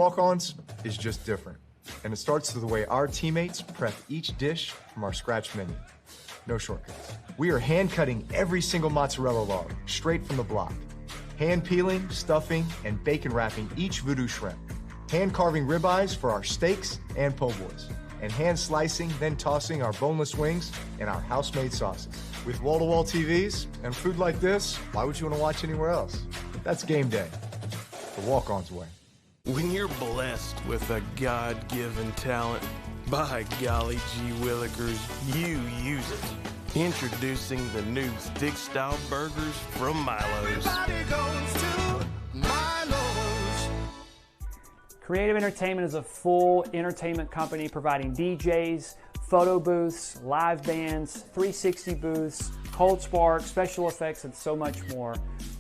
walk-ons is just different. And it starts with the way our teammates prep each dish from our scratch menu. No shortcuts. We are hand-cutting every single mozzarella log straight from the block. Hand-peeling, stuffing, and bacon wrapping each voodoo shrimp. Hand-carving ribeyes for our steaks and po' boys. And hand-slicing, then tossing our boneless wings and our house-made sauces. With wall-to-wall TVs and food like this, why would you want to watch anywhere else? That's game day. The walk-on's way. When you're blessed with a God-given talent, by golly gee willikers, you use it. Introducing the new thick-style burgers from Milo's. Everybody goes to Milo's. Creative Entertainment is a full entertainment company providing DJs, photo booths, live bands, 360 booths, cold spark, special effects, and so much more.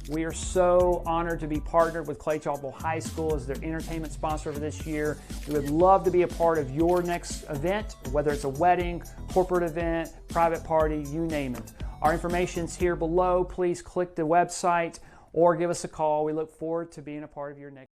We are so honored to be partnered with Clay-Chalkville High School as their entertainment sponsor for this year. We would love to be a part of your next event, whether it's a wedding, corporate event, private party, you name it. Our information's here below. Please click the website or give us a call. We look forward to being a part of your next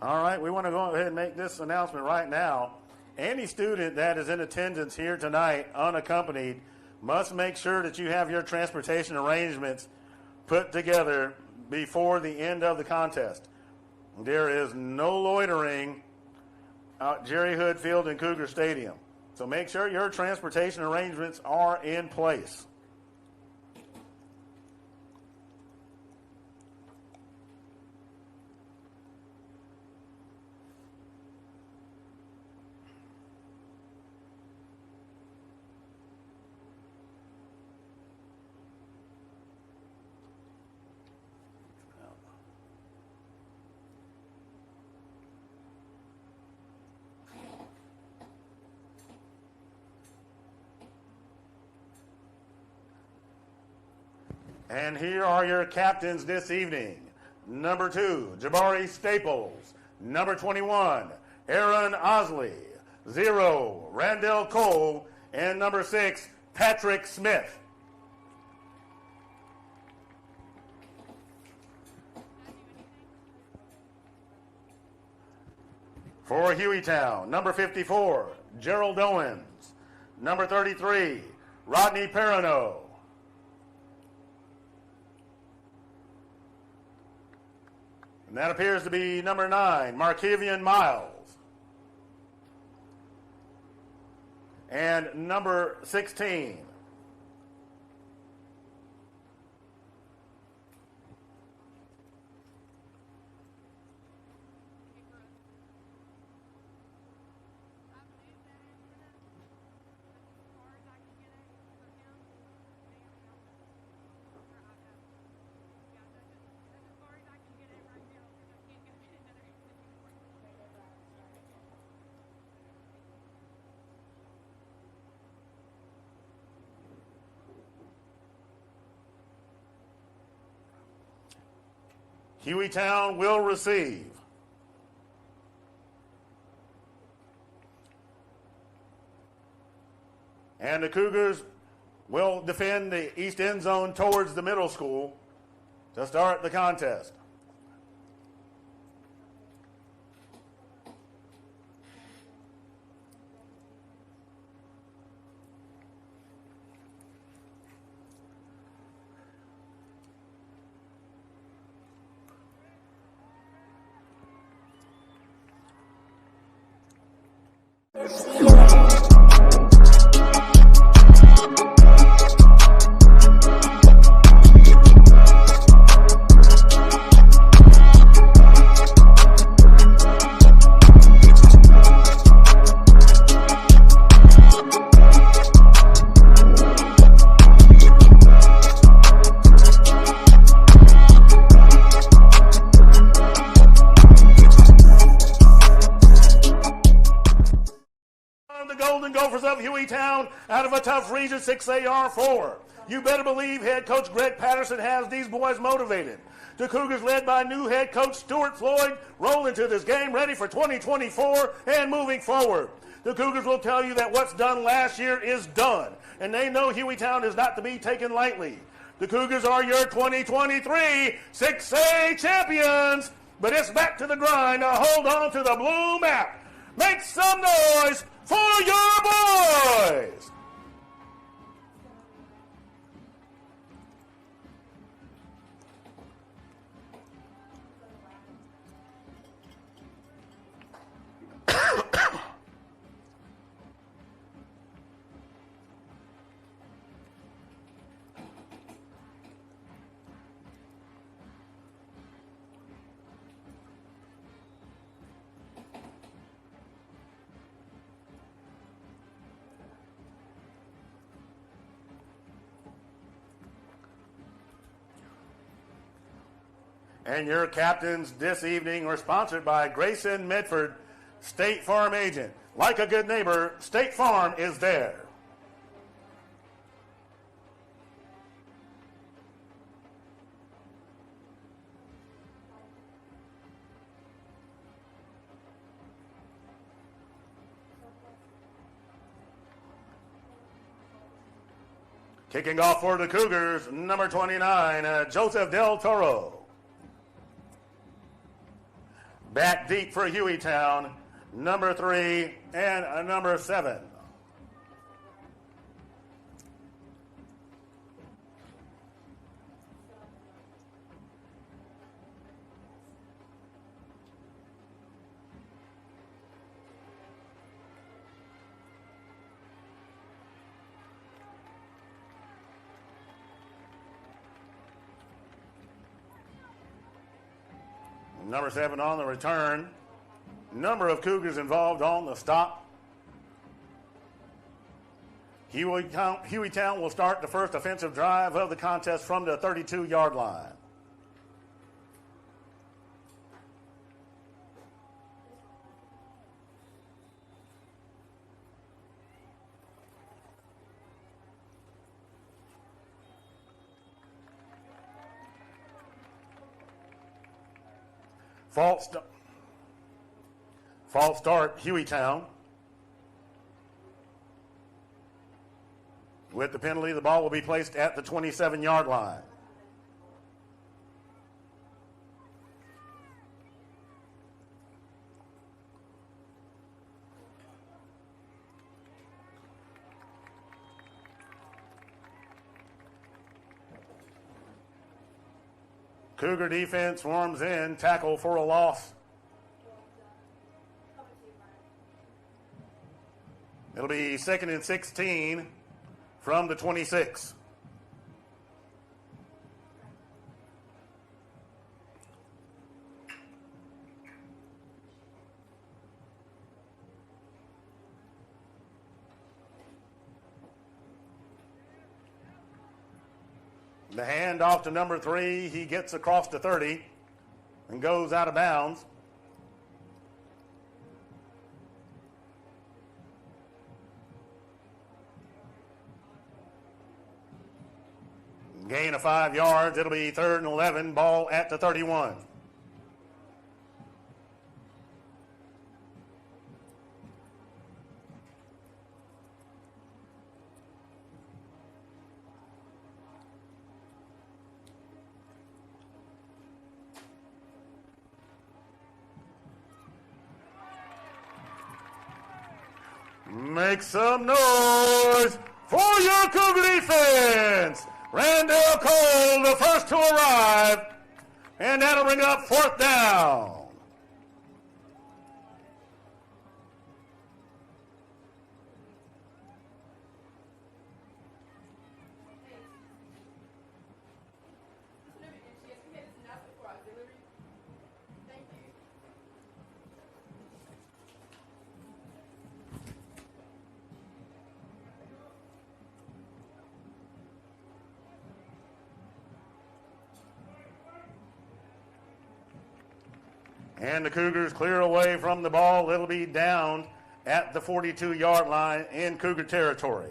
All right, we want to go ahead and make this announcement right now. Any student that is in attendance here tonight unaccompanied must make sure that you have your transportation arrangements put together before the end of the contest. There is no loitering out Jerry Hood Field and Cougar Stadium. So make sure your transportation arrangements are in place. And here are your captains this evening. Number 2, Jabari Staples. Number 21, Aaron Osley. 0, Randall Cole. And number 6, Patrick Smith. For Hueytown, number 54, Gerald Owens. Number 33, Rodney Perrineau. And that appears to be number 9, Markevian Miles. And number 16, Hueytown will receive. And the Cougars will defend the east end zone towards the middle school to start the contest. Hueytown out of a tough region, 6AR4. You better believe head coach Greg Patterson has these boys motivated. The Cougars, led by new head coach Stuart Floyd, roll into this game ready for 2024 and moving forward. The Cougars will tell you that what's done last year is done, and they know Hueytown is not to be taken lightly. The Cougars are your 2023 6A champions, but it's back to the grind to hold on to the blue map. Make some noise for your boys! And your captains this evening are sponsored by Grayson Medford, State Farm agent. Like a good neighbor, State Farm is there. Kicking off for the Cougars, number 29, Joseph Del Toro. Back deep for Hueytown, number 3 and number 7. Number 7 on the return. Number of Cougars involved on the stop. Hueytown will start the first offensive drive of the contest from the 32-yard line. False start, Hueytown. With the penalty, the ball will be placed at the 27-yard line. Cougar defense forms in, tackle for a loss. It'll be 2nd and 16 from the 26. The handoff to number 3. He gets across to 30 and goes out of bounds. Gain of 5 yards. It'll be 3rd and 11. Ball at the 31. Make some noise for your Cougar defense. Randall Cole, the first to arrive, and that'll bring up 4th down. And the Cougars clear away from the ball. It'll be down at the 42-yard line in Cougar territory.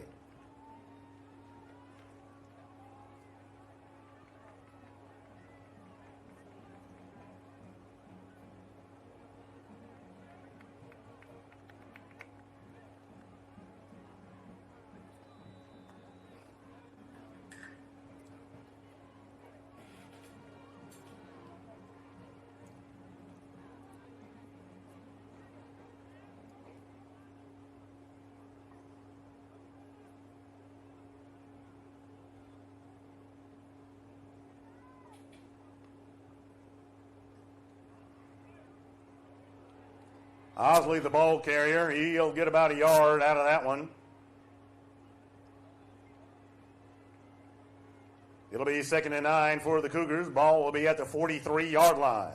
Osley, the ball carrier, he'll get about a yard out of that one. It'll be 2nd and 9 for the Cougars. Ball will be at the 43-yard line.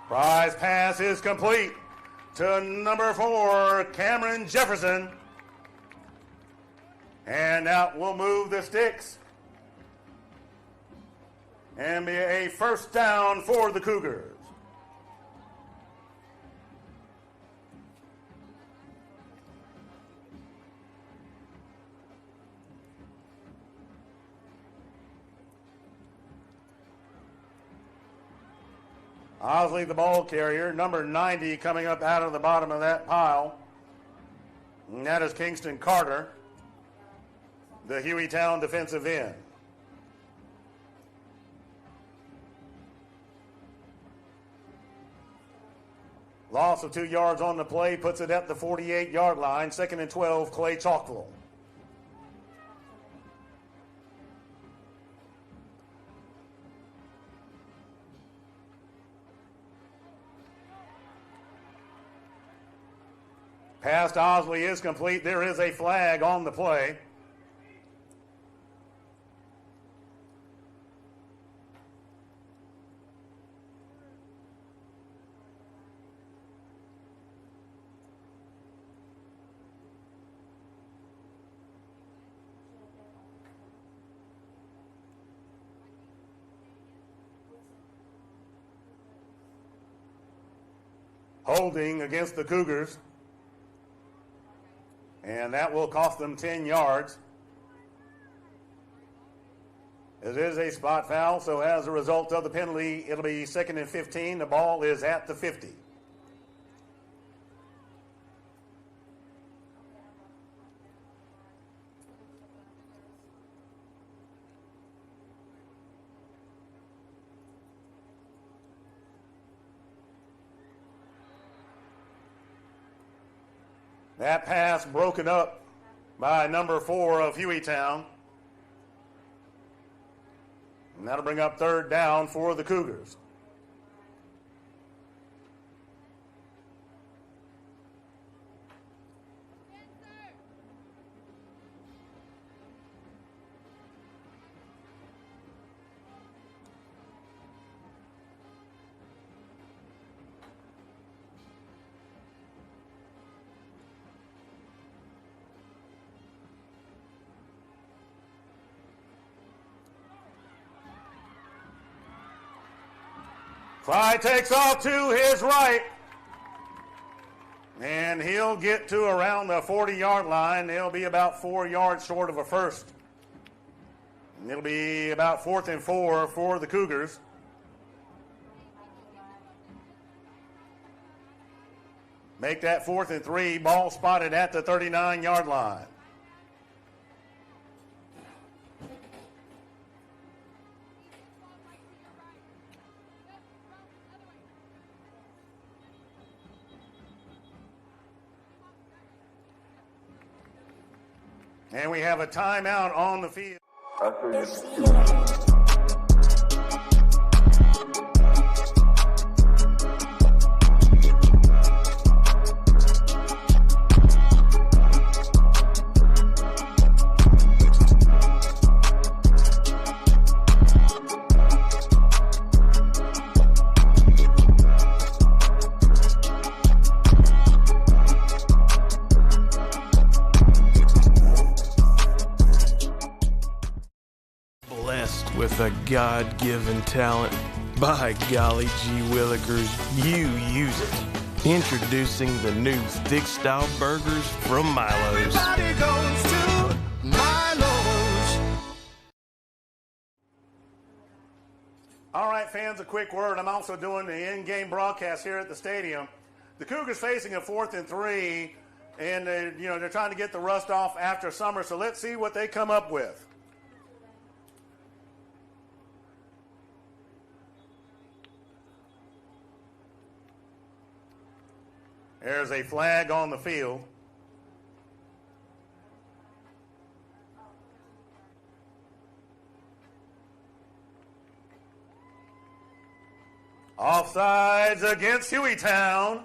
Prize pass is complete to number 4, Cameron Jefferson. And that will move the sticks and be a first down for the Cougars. Osley, the ball carrier, number 90 coming up out of the bottom of that pile. And that is Kingston Carter, the Hueytown defensive end. Loss of 2 yards on the play puts it at the 48-yard line. 2nd and 12, Clay-Chalkville. Pass to Osley is complete. There is a flag on the play. holding against the Cougars. And that will cost them 10 yards. It is a spot foul, so as a result of the penalty, it'll be 2nd and 15. The ball is at the 50. That pass broken up by number 4 of Hueytown. And that'll bring up 3rd down for the Cougars. Clay takes off to his right, and he'll get to around the 40-yard line. They'll be about 4 yards short of a first. And it'll be about 4th and 4 for the Cougars. Make that 4th and 3, ball spotted at the 39-yard line. And we have a timeout on the field. With a God-given talent. By golly gee willikers, you use it. Introducing the new thick-style burgers from Milo's. Everybody goes to Milo's. All right, fans, a quick word. I'm also doing the in-game broadcast here at the stadium. The Cougars facing a 4th and 3, and they're trying to get the rust off after summer, so let's see what they come up with. There's a flag on the field. Offsides against Hueytown.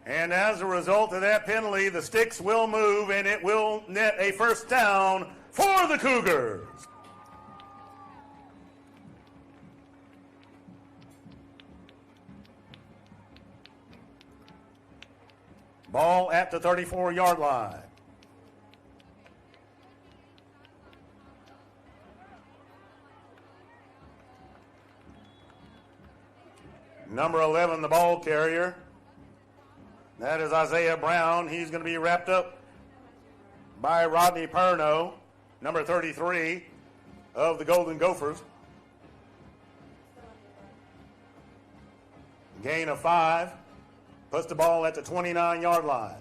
And as a result of that penalty, the sticks will move and it will net a 1st down for the Cougars. Ball at the 34-yard line. Number 11, the ball carrier. That is Isaiah Brown. He's going to be wrapped up by Rodney Perno, number 33 of the Golden Gophers. Gain of 5. Puts the ball at the 29-yard line.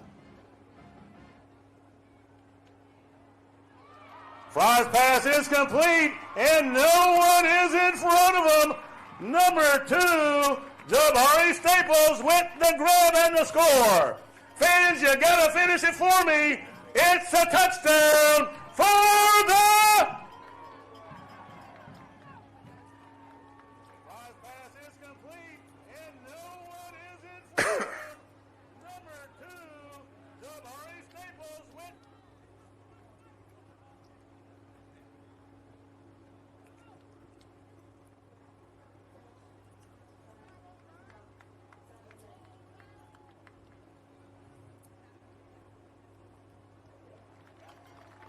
Fry's pass is complete, and no one is in front of him. Number 2, Jabari Staples with the grab and the score. Fans, you got to finish it for me. It's a touchdown for the... Fry's pass is complete, and no one is in front of him.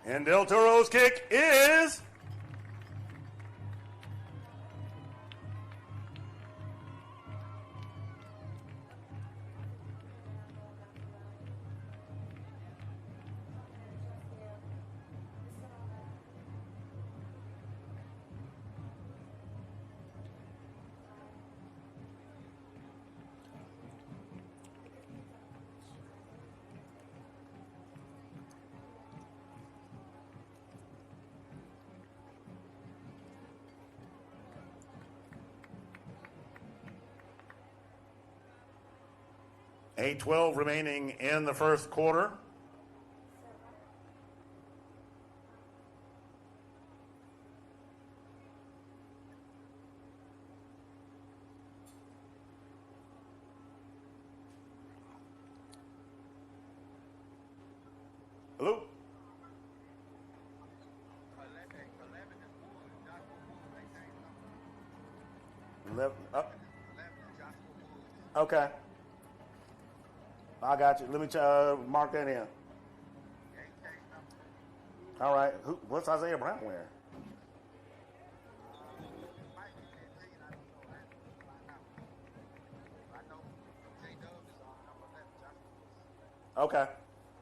And Del Toro's kick is 8:12 remaining in the first quarter. Hello? Okay. I got you. Let me mark that in. All right. What's Isaiah Brown wearing? Okay.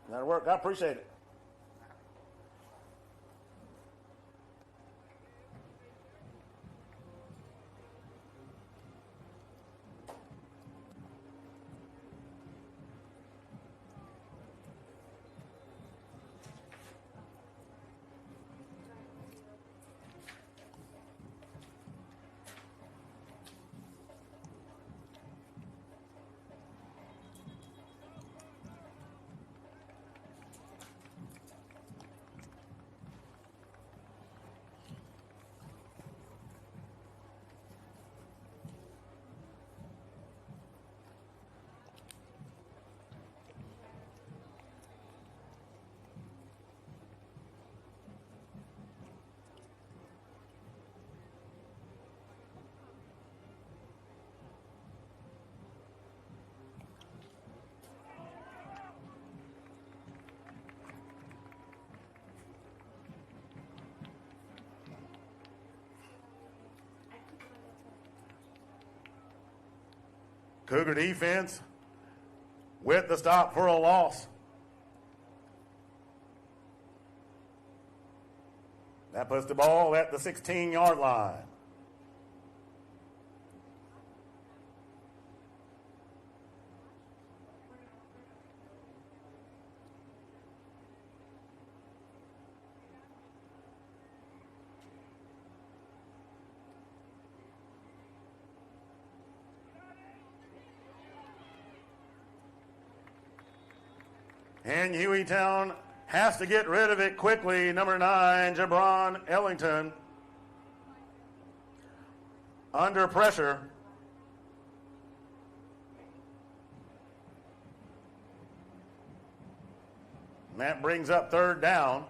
That'll work. I appreciate it. Cougar defense with the stop for a loss. That puts the ball at the 16-yard line. And Hueytown has to get rid of it quickly. Number 9, Jabron Ellington. Under pressure. And that brings up third down.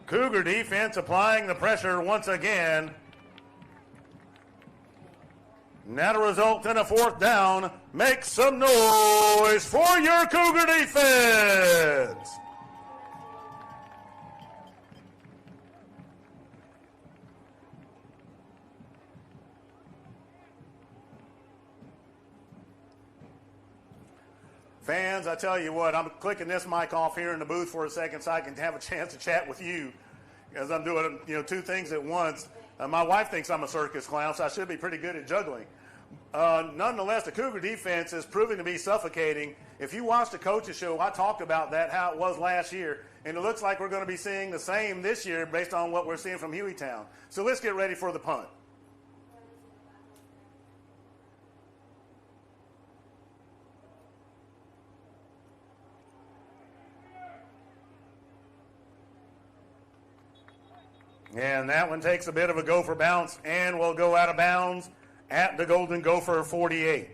Cougar defense applying the pressure once again. And that'll result in a fourth down. Make some noise for your Cougar defense. Fans, I tell you what, I'm clicking this mic off here in the booth for a second so I can have a chance to chat with you, as I'm doing, two things at once. My wife thinks I'm a circus clown, so I should be pretty good at juggling. Nonetheless, the Cougar defense is proving to be suffocating. If you watched the coaches show, I talked about that, how it was last year, and it looks like we're going to be seeing the same this year based on what we're seeing from Hueytown. So let's get ready for the punt. And that one takes a bit of a Gopher bounce and will go out of bounds at the Golden Gopher 48.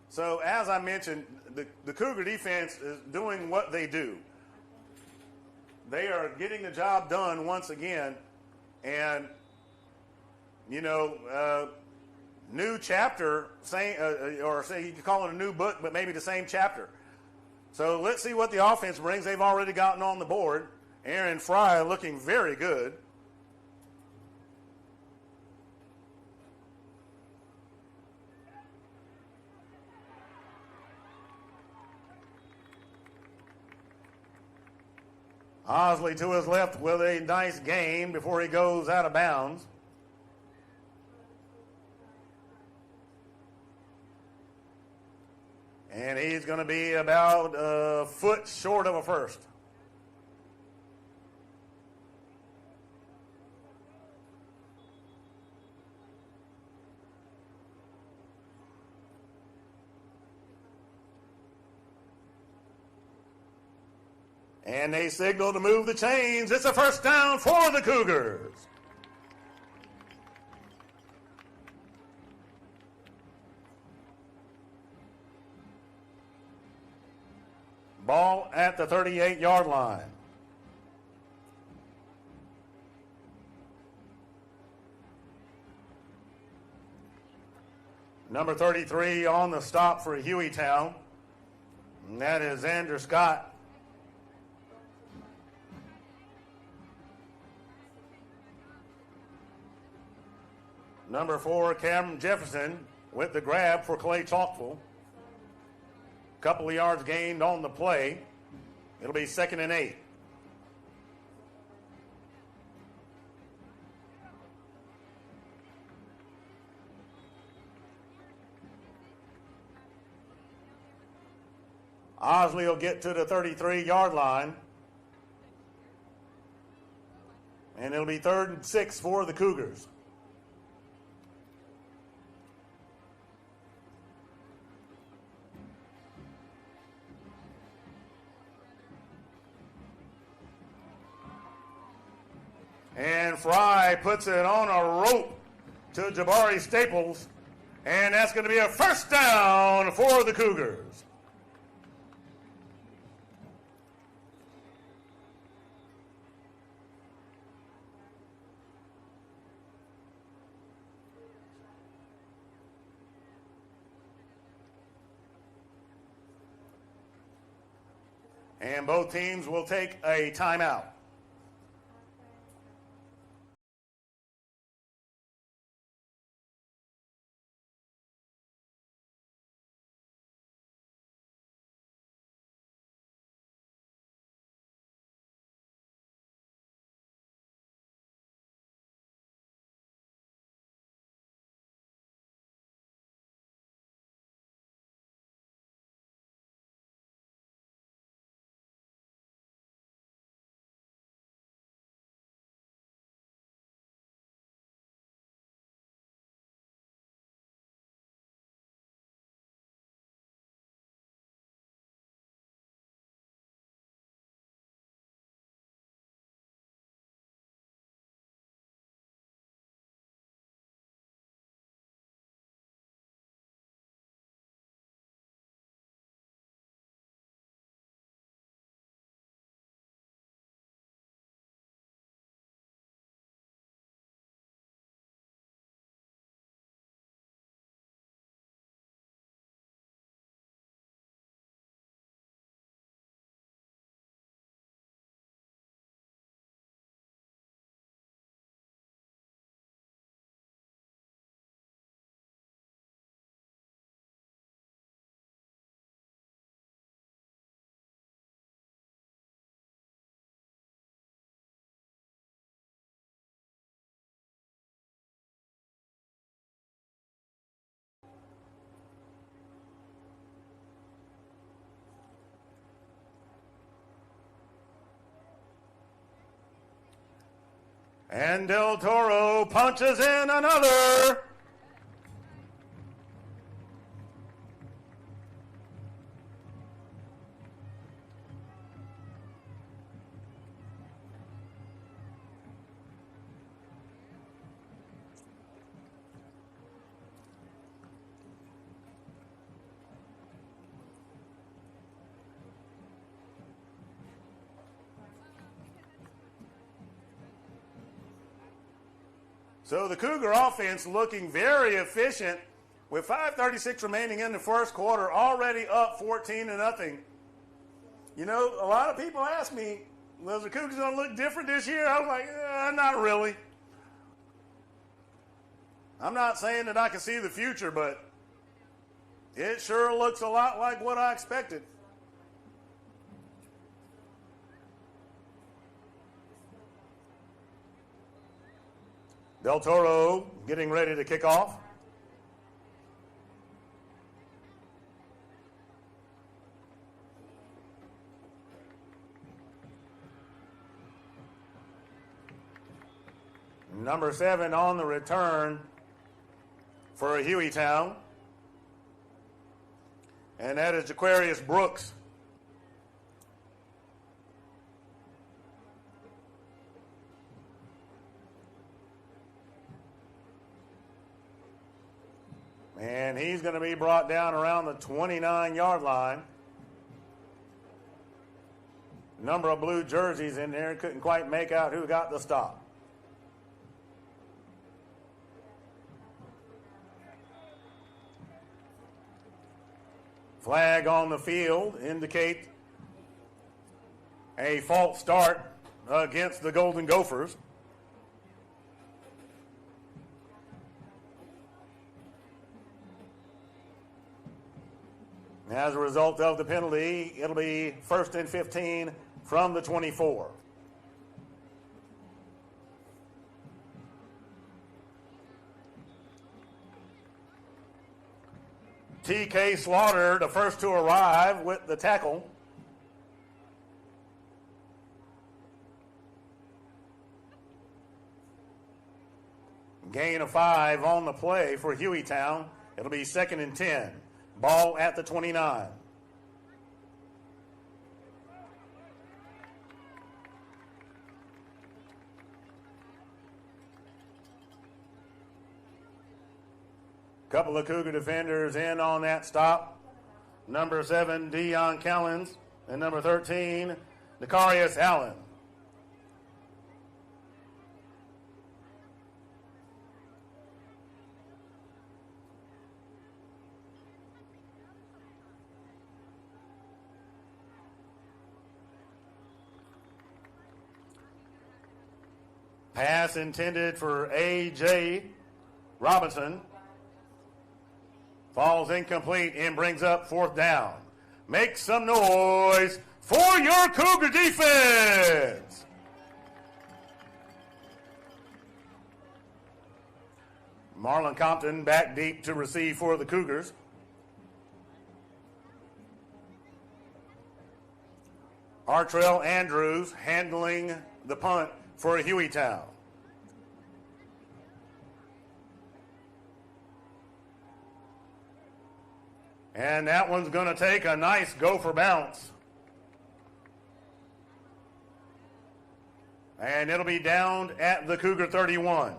So as I mentioned, the Cougar defense is doing what they do. They are getting the job done once again. And, new chapter, or say you could call it a new book, but maybe the same chapter. So let's see what the offense brings. They've already gotten on the board. Aaron Fry looking very good. Osley to his left with a nice gain before he goes out of bounds. And he's going to be about a foot short of a first. And they signal to move the chains. It's a first down for the Cougars. Ball at the 38-yard line. Number 33 on the stop for Hueytown. And that is Andrew Scott. Number 4, Cameron Jefferson with the grab for Clay-Chalkville. Couple of yards gained on the play. It'll be 2nd and 8. Osley will get to the 33-yard line. And it'll be 3rd and 6 for the Cougars. And Fry puts it on a rope to Jabari Staples. And that's going to be a first down for the Cougars. And both teams will take a timeout. And Del Toro punches in another. So the Cougar offense looking very efficient with 5:36 remaining in the first quarter, already up 14-0. You know, a lot of people ask me, was the Cougars going to look different this year? I was like, not really. I'm not saying that I can see the future, but it sure looks a lot like what I expected. Del Toro getting ready to kick off. Number 7 on the return for Hueytown. And that is Jaquarius Brooks. And he's going to be brought down around the 29-yard line. Number of blue jerseys in there. Couldn't quite make out who got the stop. Flag on the field indicate a false start against the Golden Gophers. As a result of the penalty, it'll be 1st and 15 from the 24. TK Slaughter, the first to arrive with the tackle. Gain of 5 on the play for Hueytown. It'll be 2nd and 10. Ball at the 29. Couple of Cougar defenders in on that stop. Number 7, Deion Callens, and number 13, Nicarius Allen. Pass intended for A.J. Robinson. Falls incomplete and brings up 4th down. Make some noise for your Cougar defense. Marlon Compton back deep to receive for the Cougars. Artrell Andrews handling the punt for Hueytown. And that one's going to take a nice Gopher bounce. And it'll be downed at the Cougar 31.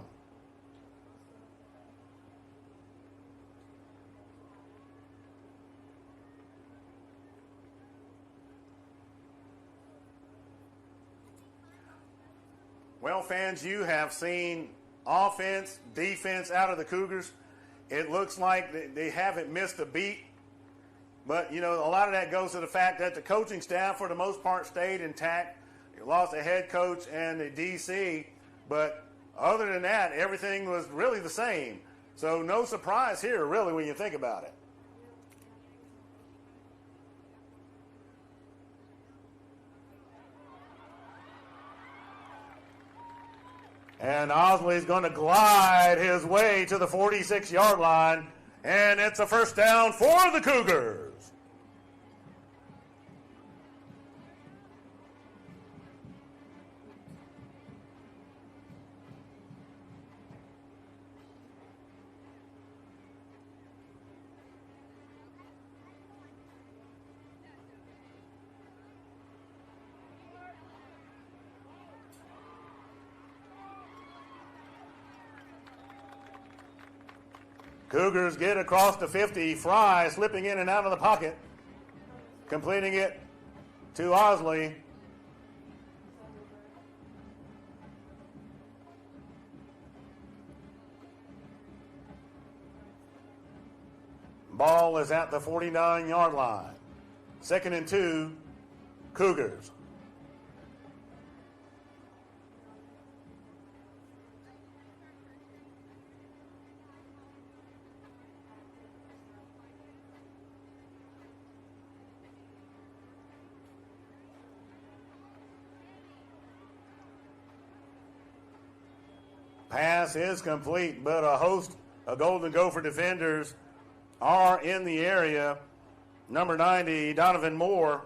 Well, fans, you have seen offense, defense out of the Cougars. It looks like they haven't missed a beat. But, you know, a lot of that goes to the fact that the coaching staff, for the most part, stayed intact. You lost a head coach and a DC. But other than that, everything was really the same. So no surprise here, really, when you think about it. And Osley's going to glide his way to the 46-yard line. And it's a 1st down for the Cougars. Cougars get across the 50. Fry slipping in and out of the pocket. Completing it to Osley. Ball is at the 49-yard line. 2nd and 2, Cougars. Pass is complete, but a host of Golden Gopher defenders are in the area. Number 90, Donovan Moore,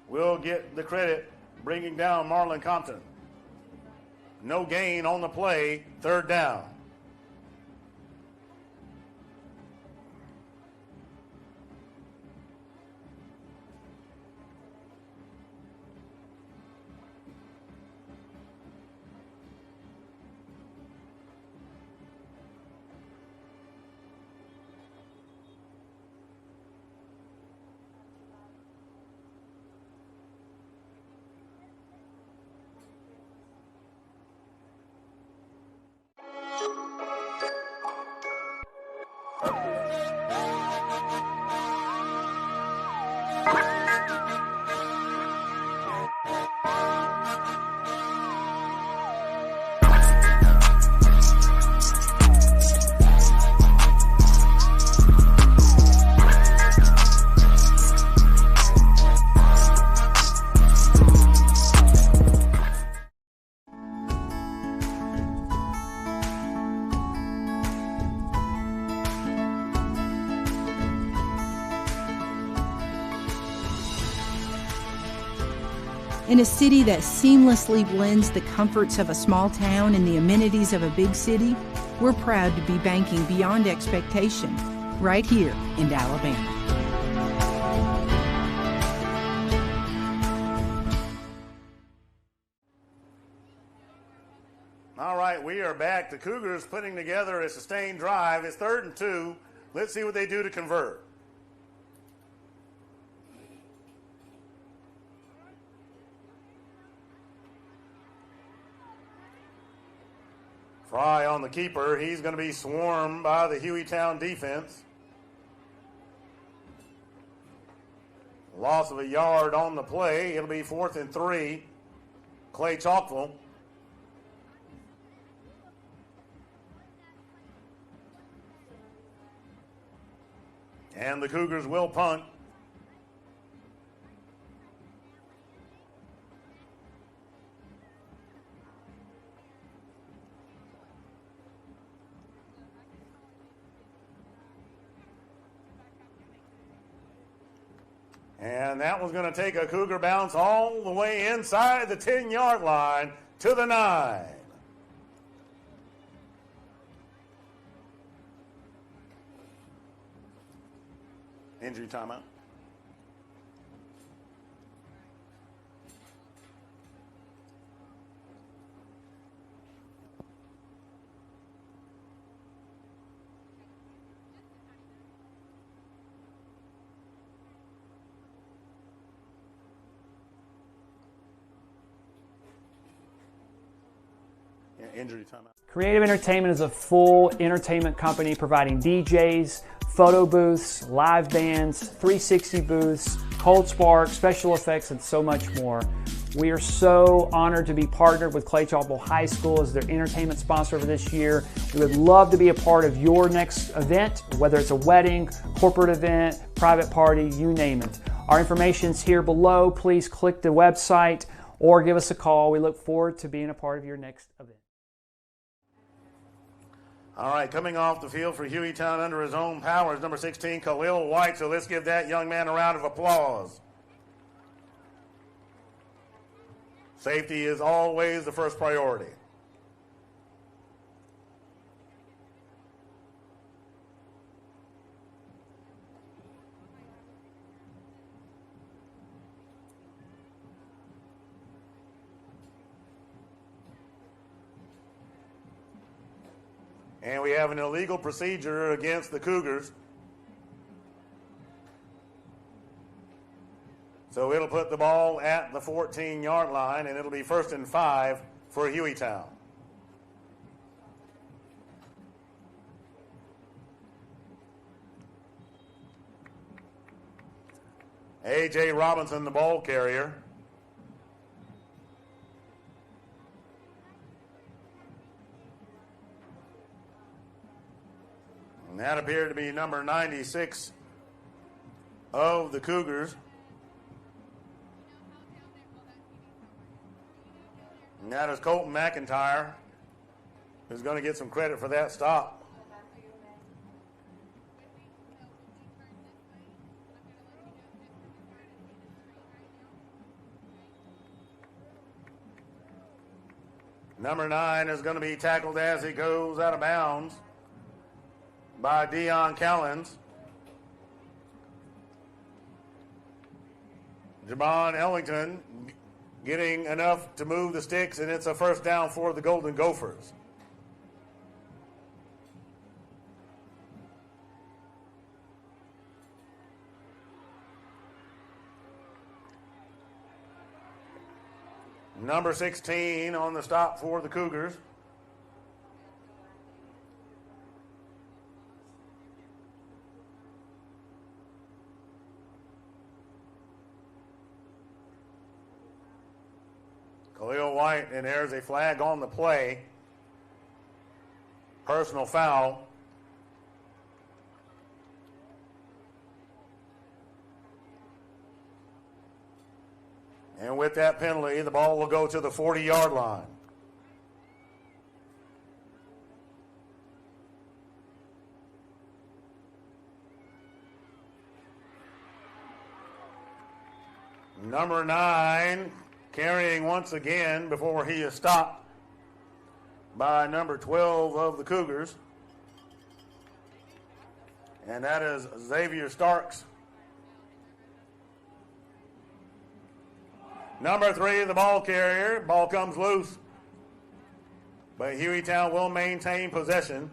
will get the credit, bringing down Marlon Compton. No gain on the play, third down. In a city that seamlessly blends the comforts of a small town and the amenities of a big city, we're proud to be banking beyond expectation right here in Alabama. All right, we are back. The Cougars putting together a sustained drive. It's 3rd and 2. Let's see what they do to convert. Fry on the keeper. He's going to be swarmed by the Hueytown defense. Loss of a yard on the play. It'll be 4th and 3. Clay-Chalkville. And the Cougars will punt. And that was going to take a Cougar bounce all the way inside the 10-yard line to the 9. Injury timeout. Injury timeout. Creative Entertainment is a full entertainment company providing DJs, photo booths, live bands, 360 booths, cold spark, special effects, and so much more. We are so honored to be partnered with Clay-Chalkville High School as their entertainment sponsor for this year. We would love to be a part of your next event, whether it's a wedding, corporate event, private party, you name it. Our information is here below. Please click the website or give us a call. We look forward to being a part of your next event. All right, coming off the field for Hueytown under his own power is number 16, Khalil White. So let's give that young man a round of applause. Safety is always the first priority. And we have an illegal procedure against the Cougars. So it'll put the ball at the 14-yard line, and it'll be 1st and 5 for Hueytown. A.J. Robinson, the ball carrier. And that appeared to be number 96 of the Cougars. And that is Colton McIntyre, who's going to get some credit for that stop. Number 9 is going to be tackled as he goes out of bounds by Deion Callens. Javon Ellington getting enough to move the sticks, and it's a first down for the Golden Gophers. Number 16 on the stop for the Cougars. Khalil White, and there's a flag on the play. Personal foul. And with that penalty, the ball will go to the 40-yard line. Number 9 carrying once again before he is stopped by number 12 of the Cougars. And that is Xavier Starks. Number 3, the ball carrier. Ball comes loose. But Hueytown will maintain possession.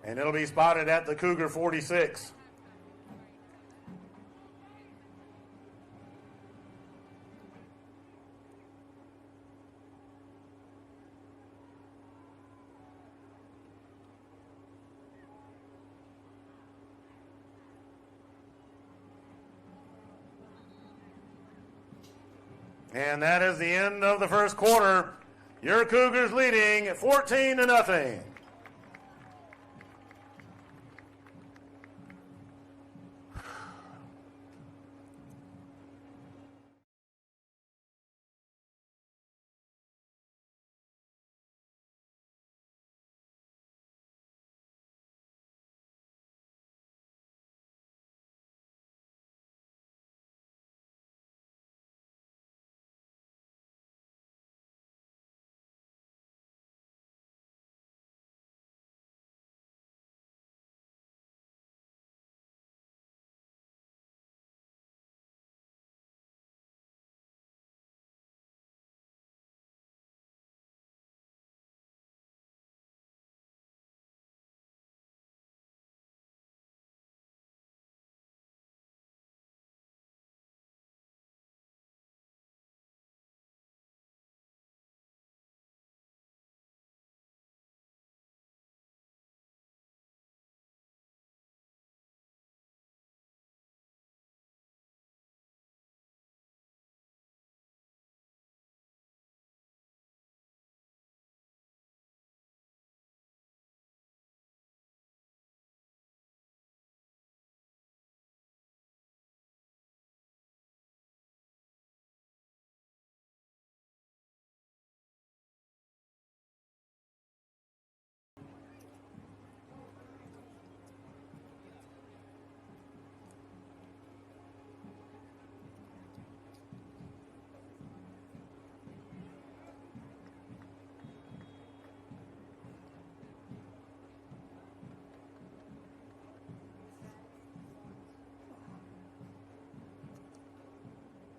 And it'll be spotted at the Cougar 46. And that is the end of the first quarter. Your Cougars leading 14-0.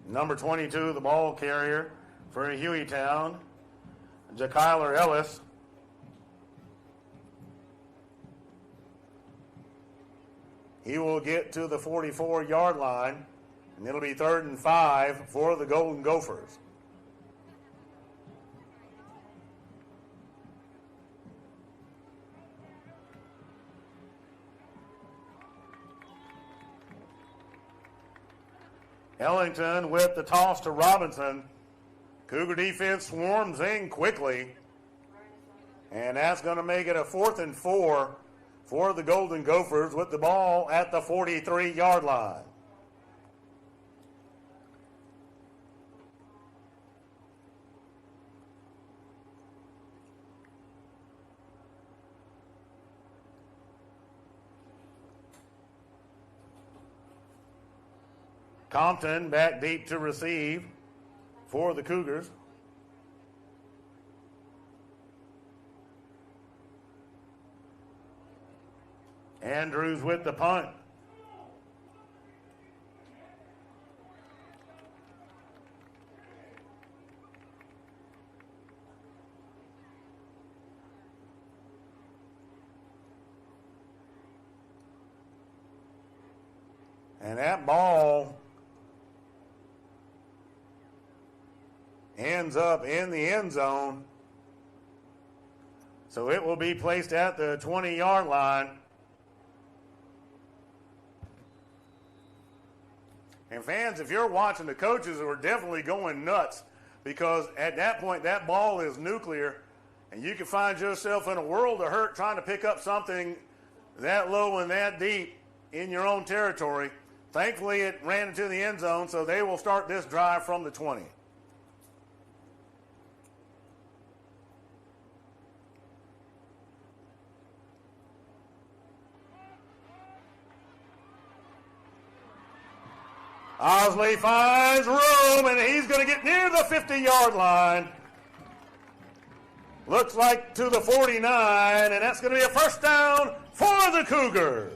Number 22, the ball carrier for Hueytown, Jakyler Ellis. He will get to the 44-yard line, and it'll be 3rd and 5 for the Golden Gophers. Ellington with the toss to Robinson. Cougar defense swarms in quickly. And that's going to make it a 4th and 4 for the Golden Gophers with the ball at the 43-yard line. Compton back deep to receive for the Cougars. Andrews with the punt. And that ball ends up in the end zone. So it will be placed at the 20-yard line. And fans, if you're watching, the coaches are definitely going nuts because at that point, that ball is nuclear, and you can find yourself in a world of hurt trying to pick up something that low and that deep in your own territory. Thankfully, it ran into the end zone, so they will start this drive from the 20. Osley finds room, and he's going to get near the 50-yard line. Looks like to the 49, and that's going to be a first down for the Cougars.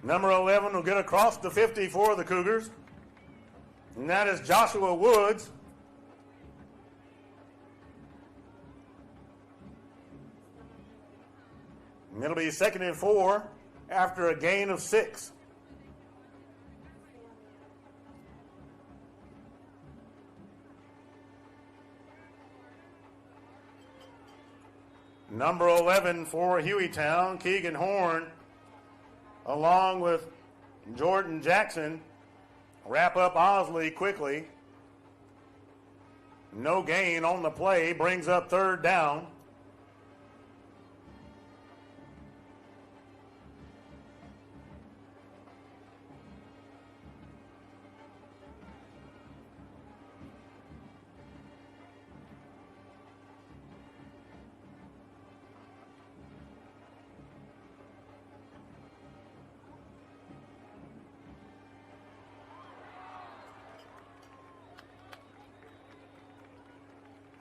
Number 11 will get across the 50 for the Cougars. And that is Joshua Woods. And it'll be 2nd and 4 after a gain of 6. Number 11 for Hueytown, Keegan Horn, along with Jordan Jackson, wrap up Osley quickly. No gain on the play, brings up 3rd down.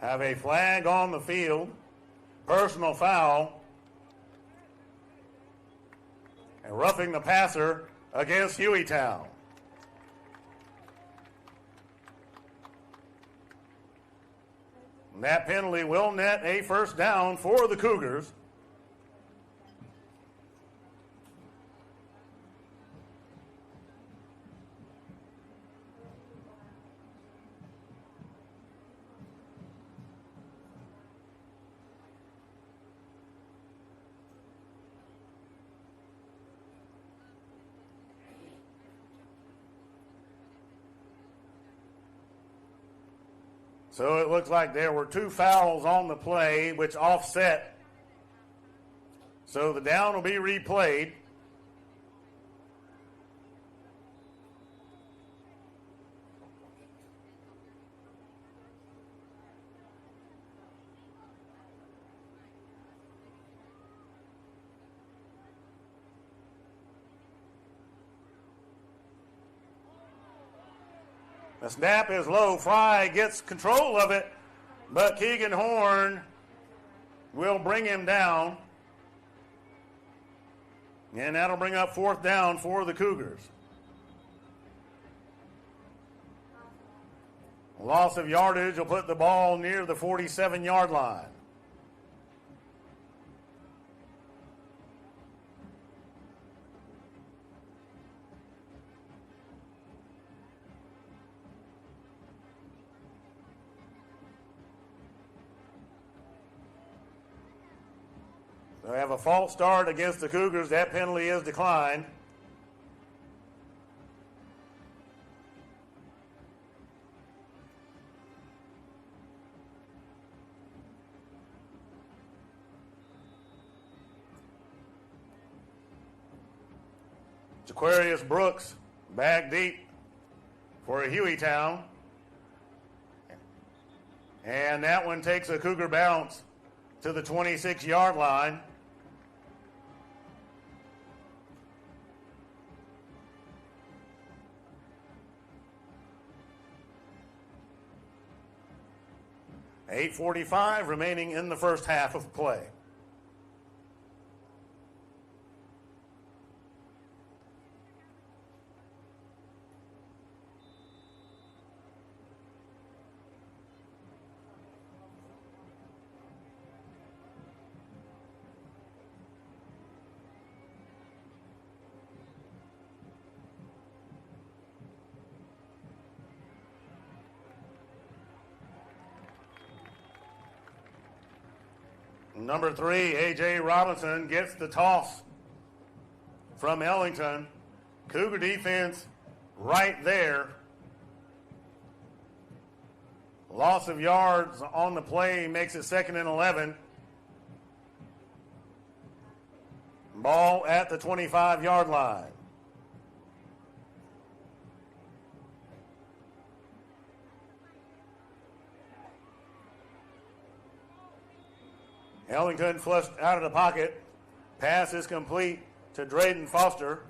Have a flag on the field, personal foul, and roughing the passer against Hueytown. And that penalty will net a first down for the Cougars. So it looks like there were 2 fouls on the play, which offset. So the down will be replayed. The snap is low. Fry gets control of it, but Keegan Horn will bring him down. And that'll bring up 4th down for the Cougars. Loss of yardage will put the ball near the 47-yard line. They have a false start against the Cougars. That penalty is declined. Jaquarius Brooks back deep for Hueytown. And that one takes a Cougar bounce to the 26-yard line. .8:45 remaining in the first half of play. Number 3, A.J. Robinson gets the toss from Ellington. Cougar defense right there. Loss of yards on the play makes it 2nd and 11. Ball at the 25-yard line. Ellington flushed out of the pocket. Pass is complete to Drayden Foster.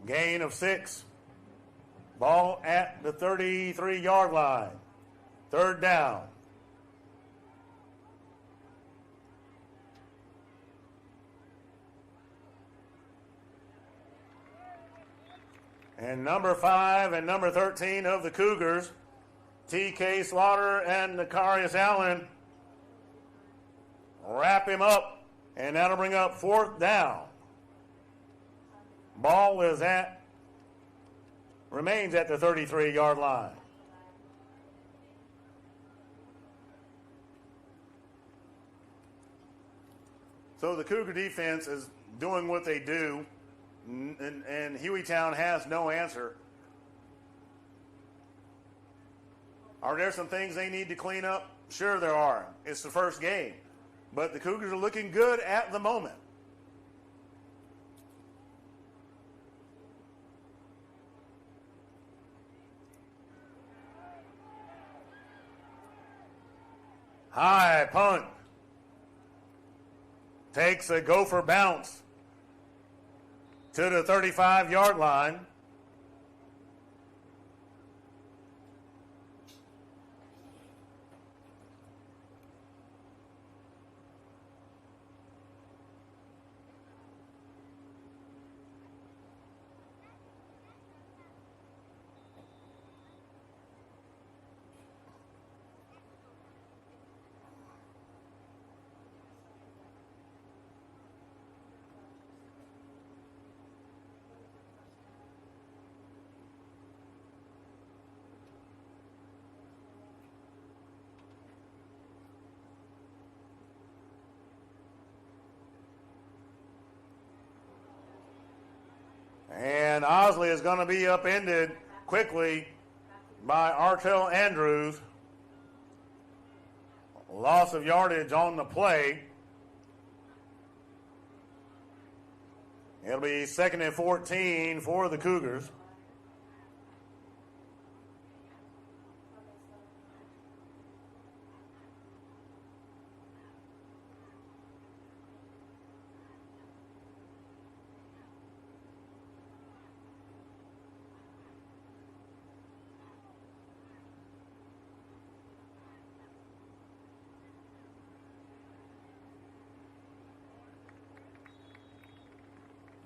Gain of 6. Ball at the 33-yard line. 3rd down. And number 5 and number 13 of the Cougars, T.K. Slaughter and Nakarius Allen, wrap him up, and that'll bring up 4th down. Ball remains at the 33-yard line. So the Cougar defense is doing what they do. And Hueytown has no answer. Are there some things they need to clean up? Sure there are. It's the first game. But the Cougars are looking good at the moment. High punt. Takes a Gopher bounce to the 35-yard line. And Osley is going to be upended quickly by Artel Andrews. Loss of yardage on the play. It'll be 2nd and 14 for the Cougars.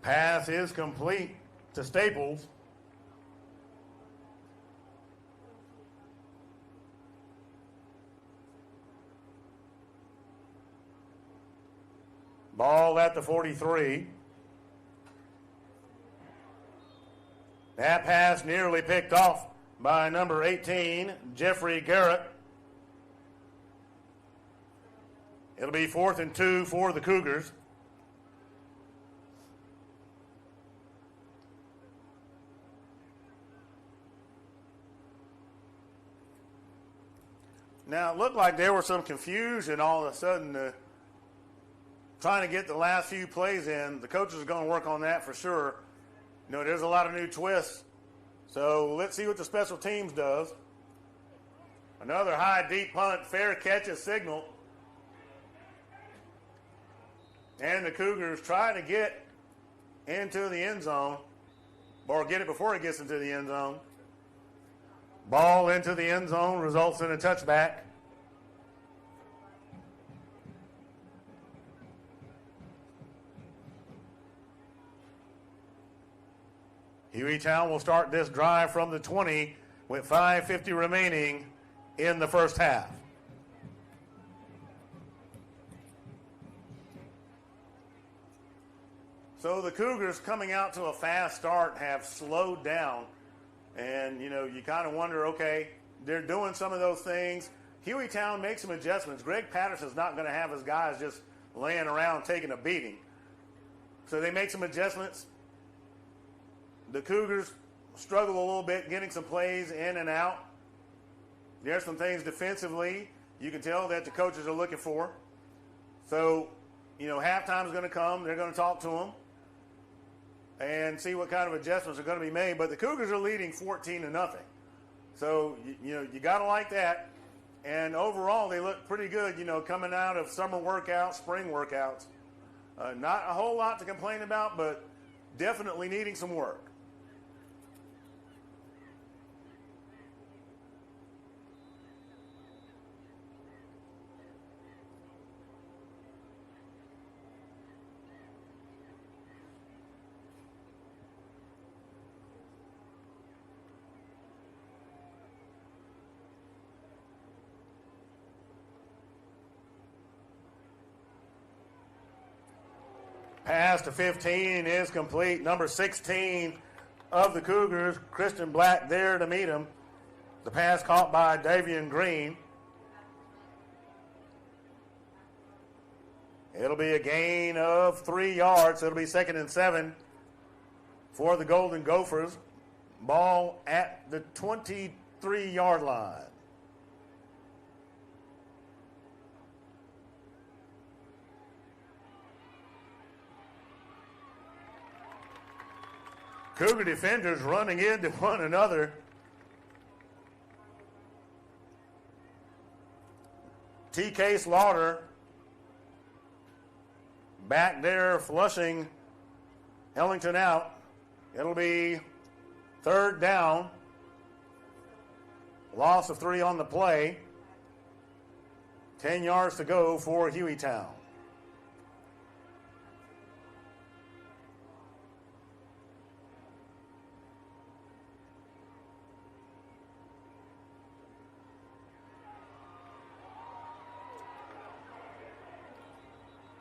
Pass is complete to Staples. Ball at the 43. That pass nearly picked off by number 18, Jeffrey Garrett. It'll be 4th and 2 for the Cougars. Now, it looked like there was some confusion all of a sudden. trying to get the last few plays in. The coaches are going to work on that for sure. You know, there's a lot of new twists. So let's see what the special teams does. Another high, deep punt, fair catch is signaled. And the Cougars try to get into the end zone, or get it before it gets into the end zone. Ball into the end zone results in a touchback. Hueytown will start this drive from the 20 with 5:50 remaining in the first half. So the Cougars coming out to a fast start have slowed down. And, you know, you kind of wonder, okay, they're doing some of those things. Hueytown makes some adjustments. Greg Patterson's not going to have his guys just laying around taking a beating. So they make some adjustments. The Cougars struggle a little bit getting some plays in and out. There's some things defensively you can tell that the coaches are looking for. So, you know, halftime is going to come. They're going to talk to them and see what kind of adjustments are going to be made. But the Cougars are leading 14-0. So, you know, you got to like that. And overall, they look pretty good, you know, coming out of summer workouts, spring workouts. Not a whole lot to complain about, but definitely needing some work. Pass to 15 is complete. Number 16 of the Cougars, Christian Black, there to meet him. The pass caught by Davian Green. It'll be a gain of 3 yards. It'll be 2nd and 7 for the Golden Gophers. Ball at the 23-yard line. Cougar defenders running into one another. TK Slaughter back there flushing Ellington out. It'll be 3rd down. Loss of 3 on the play. 10 yards to go for Hueytown.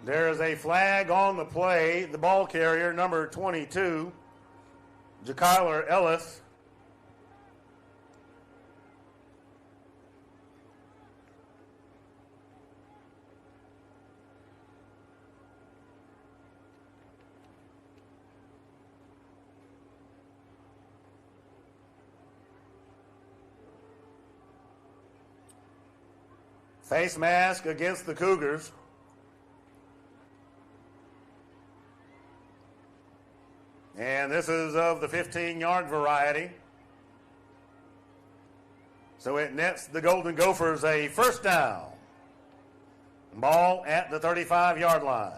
There is a flag on the play. The ball carrier, number 22, Jakyler Ellis. Face mask against the Cougars. And this is of the 15-yard variety. So it nets the Golden Gophers a 1st down. Ball at the 35-yard line.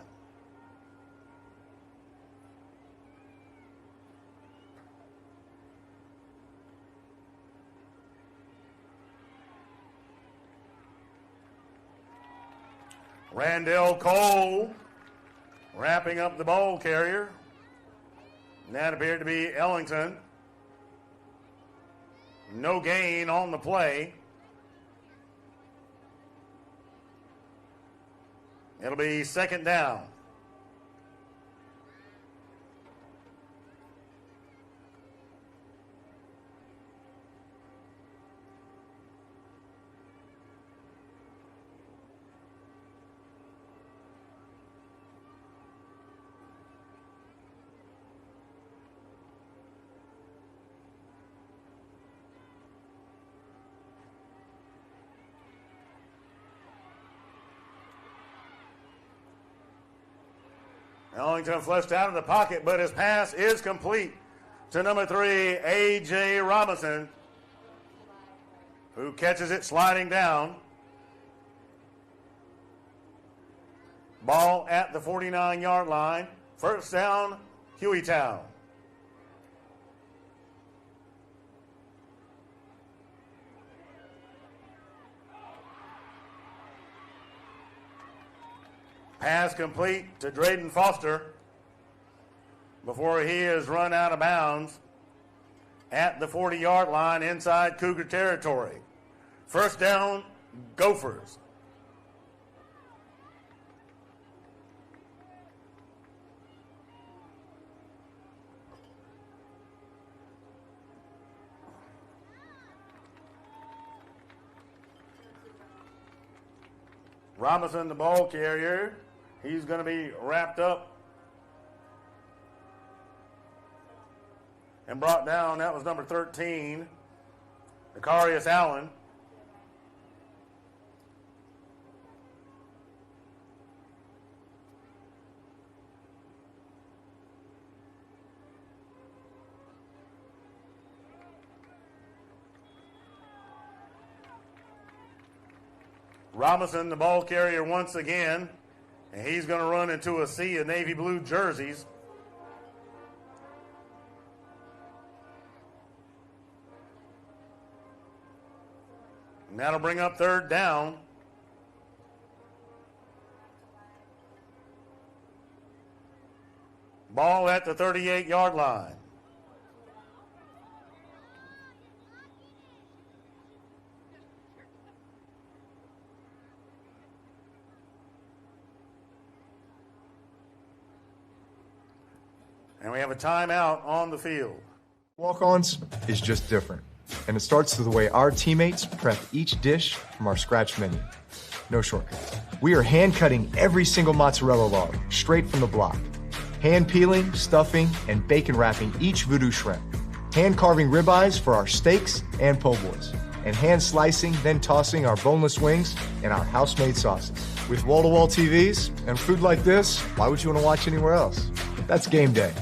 Randall Cole wrapping up the ball carrier. And that appeared to be Ellington. No gain on the play. It'll be 2nd down. Ellington flushed out of the pocket, but his pass is complete to number 3, A.J. Robinson, who catches it sliding down. Ball at the 49-yard line. First down, Hueytown. Pass complete to Drayden Foster before he is run out of bounds at the 40-yard line inside Cougar territory. First down, Gophers. Robinson, the ball carrier. He's going to be wrapped up and brought down. That was number 13, Acarius Allen. Robinson, the ball carrier once again, and he's going to run into a sea of navy blue jerseys. And that'll bring up third down. Ball at the 38-yard line. And we have a timeout on the field. Walk-ons is just different. And it starts with the way our teammates prep each dish from our scratch menu. No shortcuts. We are hand-cutting every single mozzarella log straight from the block. Hand-peeling, stuffing, and bacon wrapping each voodoo shrimp. Hand-carving ribeyes for our steaks and po' boys. And hand-slicing, then tossing our boneless wings and our house-made sauces. With wall-to-wall TVs and food like this, why would you want to watch anywhere else? That's game day.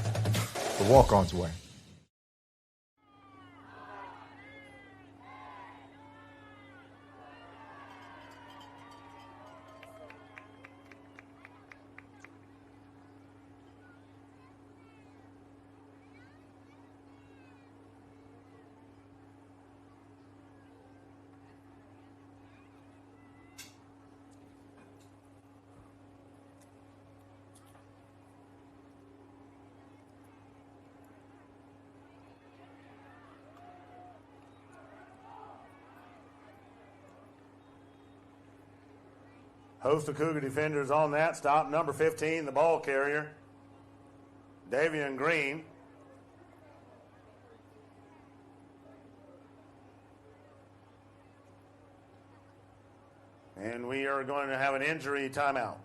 The walk-on's way. Host of Cougar defenders on that stop. Number 15, the ball carrier, Davian Green. And we are going to have an injury timeout.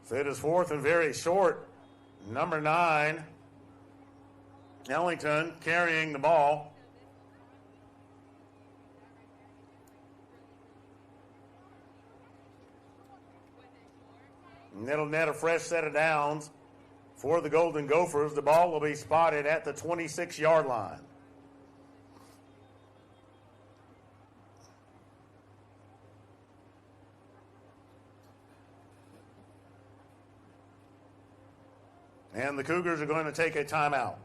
So it is fourth and very short. Number 9, Ellington carrying the ball. And it'll net a fresh set of downs for the Golden Gophers. The ball will be spotted at the 26-yard line. And the Cougars are going to take a timeout.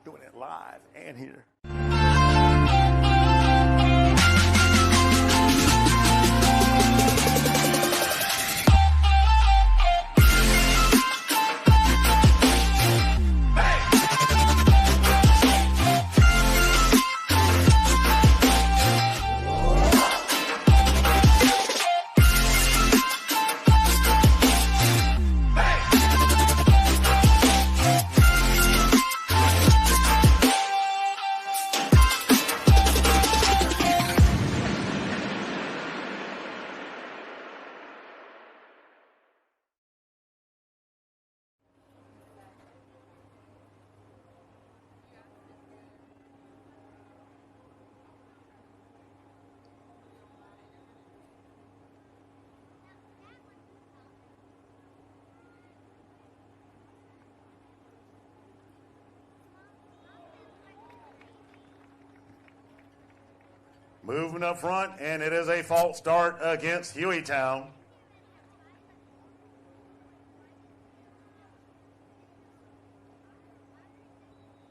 Doing it live and here. Moving up front, and it is a false start against Hueytown.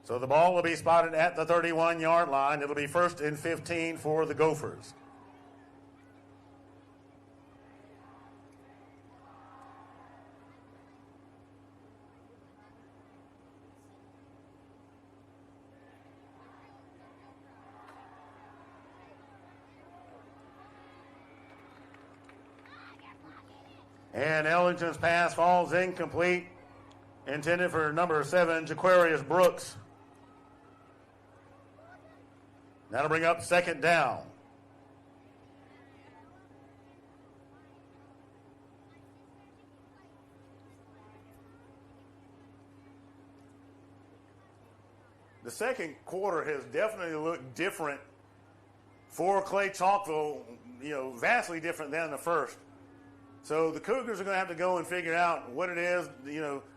So the ball will be spotted at the 31-yard line. It'll be 1st and 15 for the Gophers. And Ellington's pass falls incomplete, intended for number 7, Jaquarius Brooks. That'll bring up 2nd down. The second quarter has definitely looked different for Clay-Chalkville, vastly different than the first. So the Cougars are going to have to go and figure out what it is,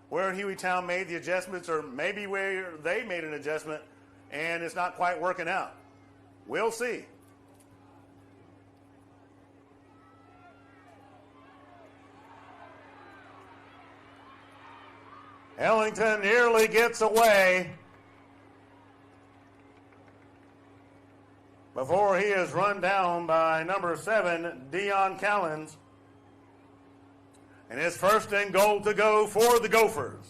where Hueytown made the adjustments, or maybe where they made an adjustment and it's not quite working out. We'll see. Ellington nearly gets away before he is run down by number 7, Dion Callens. And it's 1st and goal to go for the Gophers.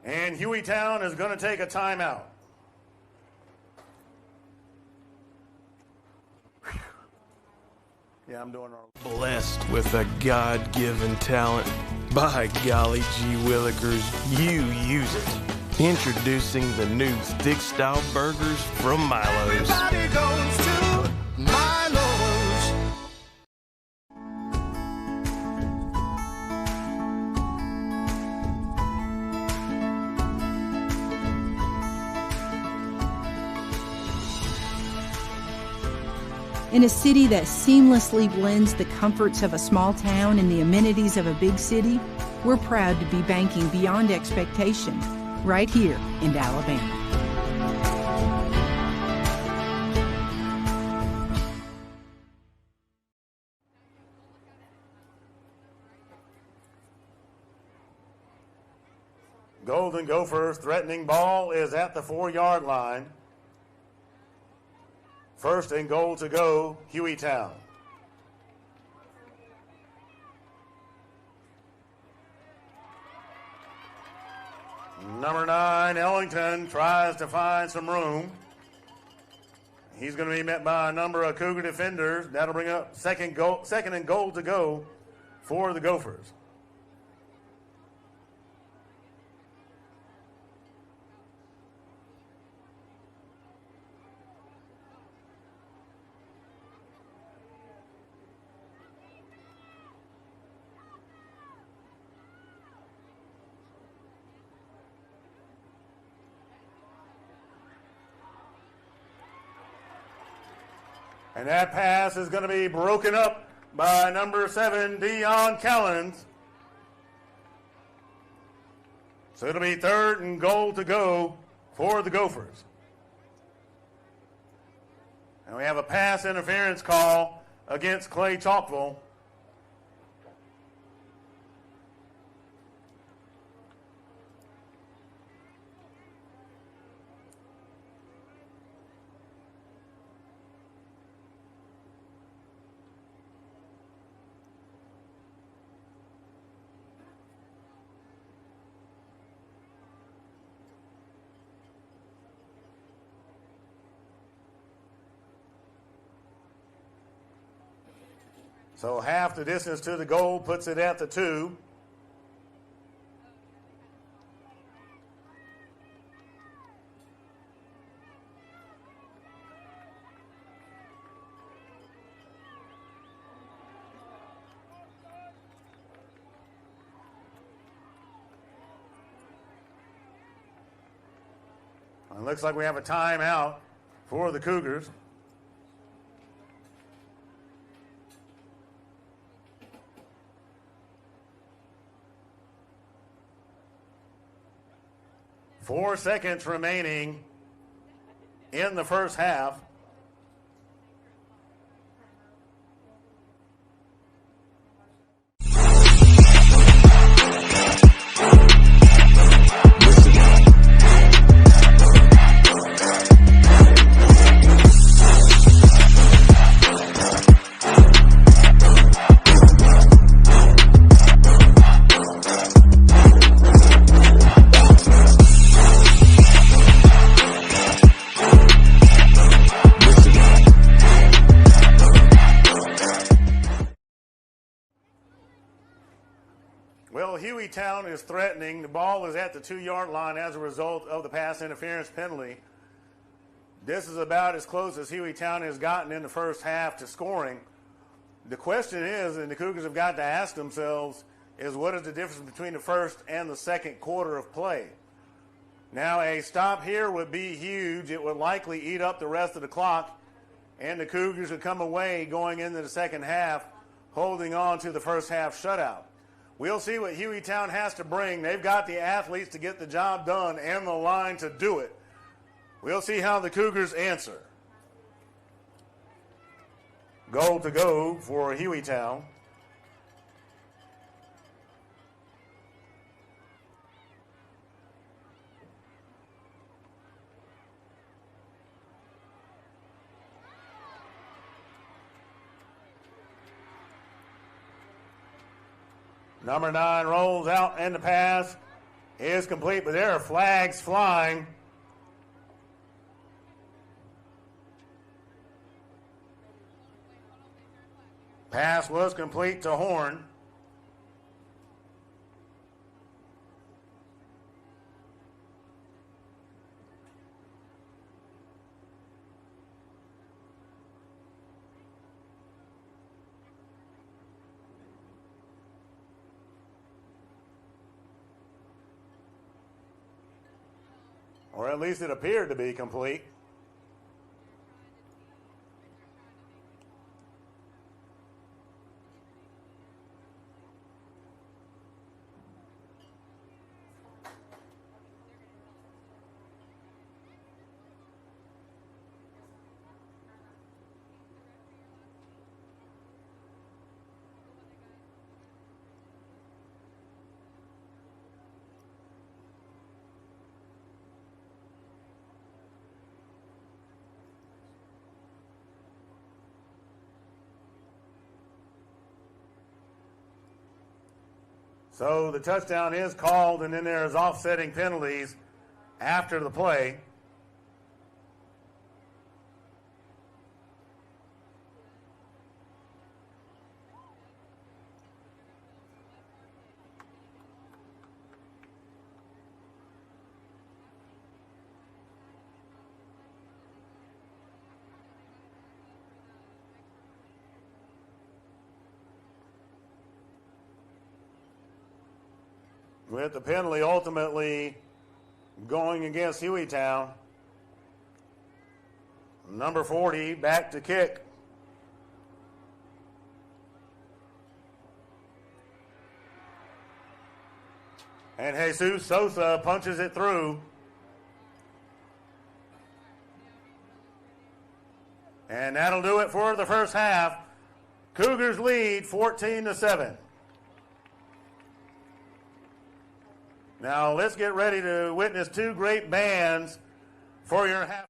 And Hueytown is going to take a timeout. Yeah, I'm doing all right. Blessed with a God-given talent. By golly gee willikers, you use it. Introducing the new thick-style burgers from Milo's. Everybody goes to Milo's. In a city that seamlessly blends the comforts of a small town and the amenities of a big city, we're proud to be banking beyond expectation, right here in Alabama. Golden Gophers threatening ball is at the 4-yard line. 1st and goal to go, Hueytown. Number 9, Ellington, tries to find some room. He's going to be met by a number of Cougar defenders. That'll bring up 2nd and goal to go for the Gophers. And that pass is going to be broken up by number 7, Dion Callens. So it'll be 3rd and goal to go for the Gophers. And we have a pass interference call against Clay-Chalkville. So half the distance to the goal puts it at the 2. It looks like we have a timeout for the Cougars. Four seconds remaining in the first half. Well, Hueytown is threatening. The ball is at the 2-yard line as a result of the pass interference penalty. This is about as close as Hueytown has gotten in the first half to scoring. The question is, and the Cougars have got to ask themselves, is what is the difference between the first and the second quarter of play? Now, a stop here would be huge. It would likely eat up the rest of the clock, and the Cougars would come away going into the second half holding on to the first half shutout. We'll see what Hueytown has to bring. They've got the athletes to get the job done and the line to do it. We'll see how the Cougars answer. Goal to go for Hueytown. Number 9 rolls out, and the pass is complete, but there are flags flying. Pass was complete to Horn. Or at least it appeared to be complete. So the touchdown is called, and then there's offsetting penalties after the play. With the penalty ultimately going against Hueytown. Number 40 back to kick And Jesus Sosa punches it through. And that'll do it for the first half. Cougars lead 14-7. Now let's get ready to witness two great bands for your half.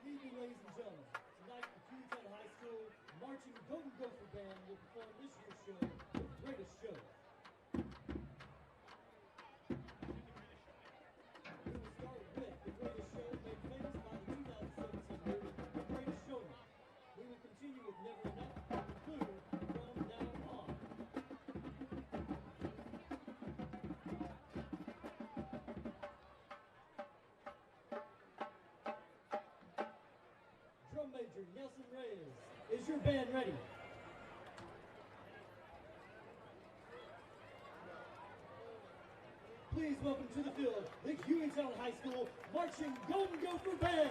Good evening, ladies and gentlemen. Tonight, the Hueytown High School Marching Golden Gopher Band will perform this year's show, The Greatest Show. We will start with The Greatest Show, made famous by the 2017 movie, The Greatest Showman. We will continue with Never Enough, and conclude From Now On. Drum Major Nelson Reyes, is your band ready? Please welcome to the field the Hueytown High School Marching Golden Gopher Band.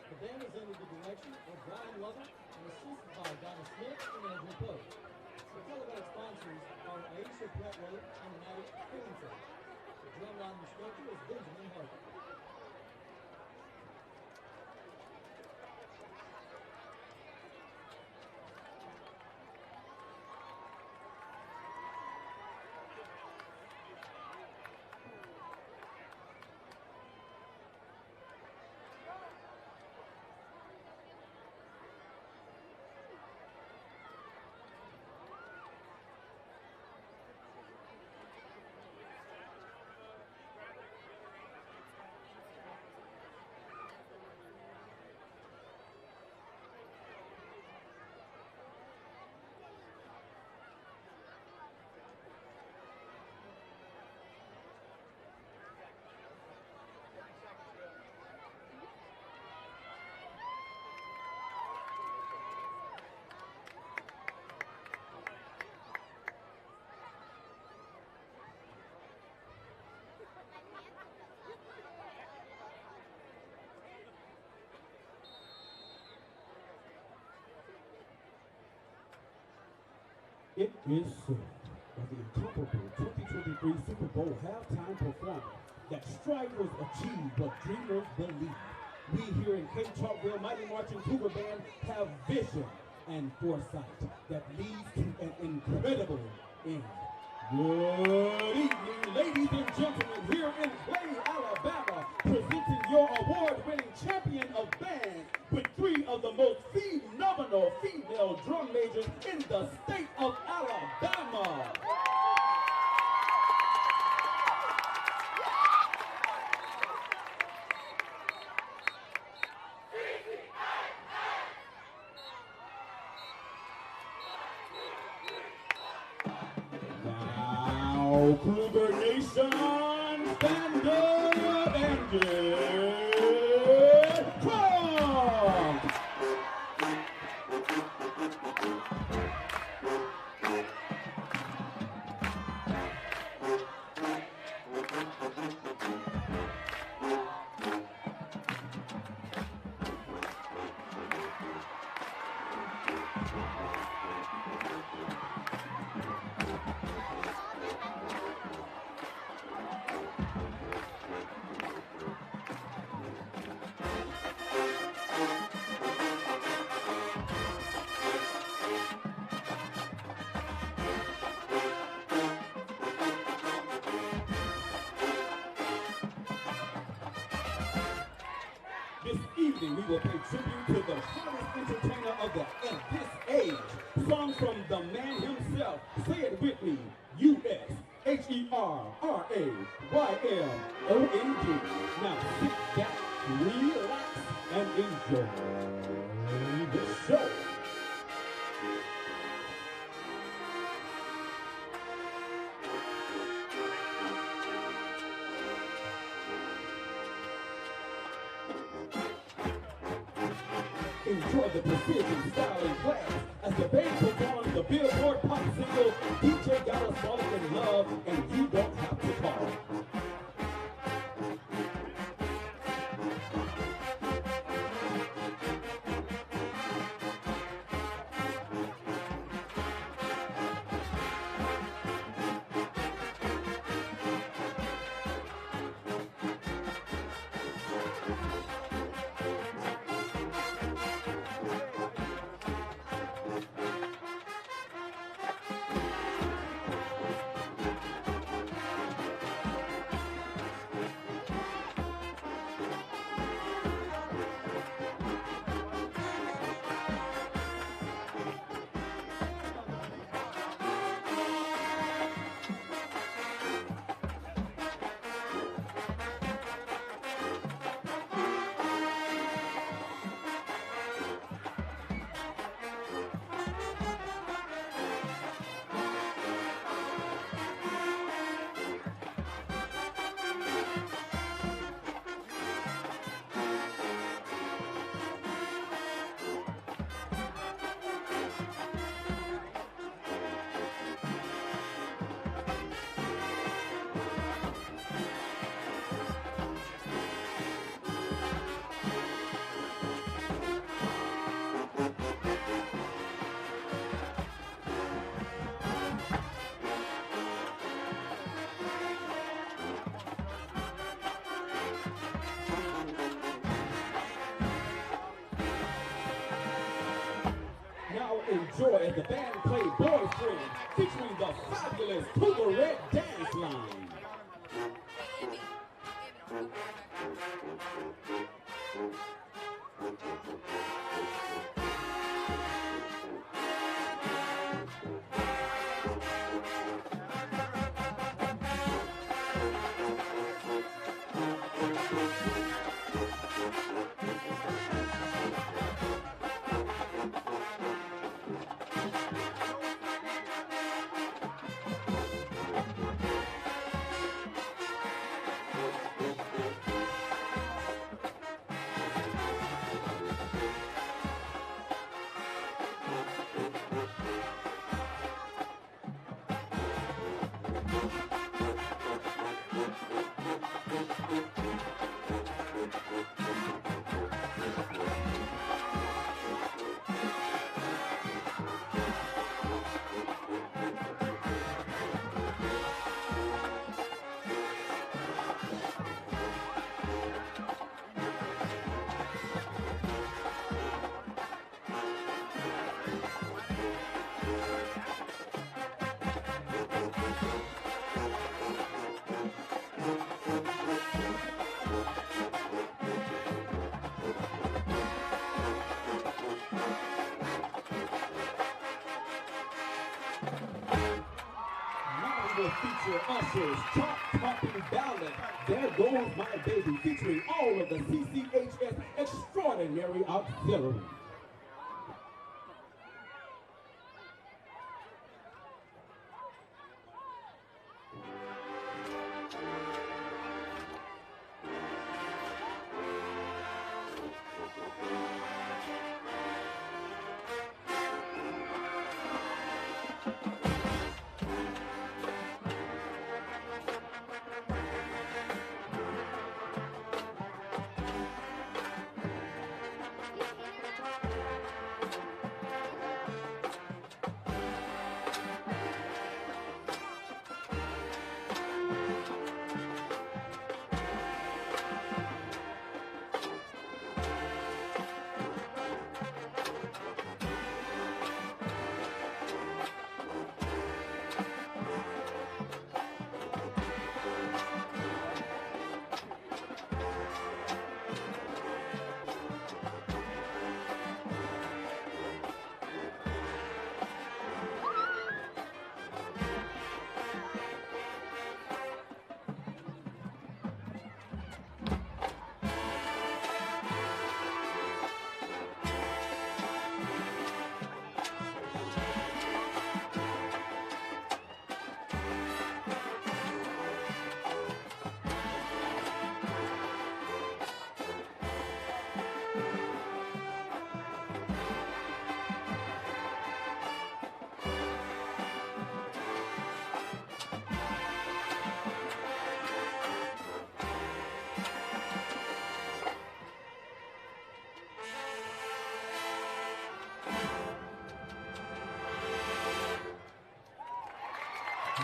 The band is under the direction of Brian Lovett and assisted by Donna Smith and Andrew Pope. The television sponsors are Aisha Pretlow and Maddie Killington. The drumline instructor is Benjamin Harper. It is so that the incomparable 2023 Super Bowl halftime performance that strivers achieve but dreamers believe. We here in Clay-Chalkville Mighty Marching Cougar Band have vision and foresight that leads to an incredible end. Good evening, ladies and gentlemen, here in Clay, Alabama, presenting your award-winning champion of bands with 3 of the most phenomenal female drum majors in the state of Alabama. Now, Cougar Nation, stand up and get crunk! This evening, we will pay tribute to the hottest entertainer of this age. Song from the man himself. Say it with me. U-S-H-E-R-R-A-Y-M-O-N-D. Now sit back, relax, and enjoy the show. Enjoy the precision, style, and class as the band performs the Billboard pop single DJ Got Us Falling in Love and You Don't Have to Call. as the band played Boyfriend, featuring the fabulous Cougar Red Dance Line. Will feature Usher's chart-topping ballad, There Goes My Baby, featuring all of the CCHS Extraordinary Auxiliary.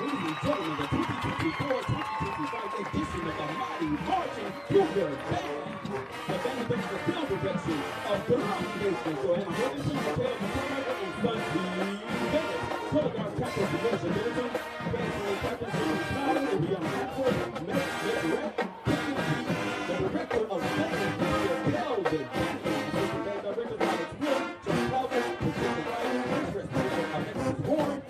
Ladies and gentlemen, the 2024-2025 edition of the Mighty Marching Cougar Band. The band is under the field direction of the Nation. So, and here is the tale of McCormick and Son Bennett. Color Guard Captain Division Milton, Band Captain James Snyder, and Beyond Hanford, Matt Red, the director of band, Kelvin Jackson, the band director Alex Will, John Calvin, the writer, Alexis Warren,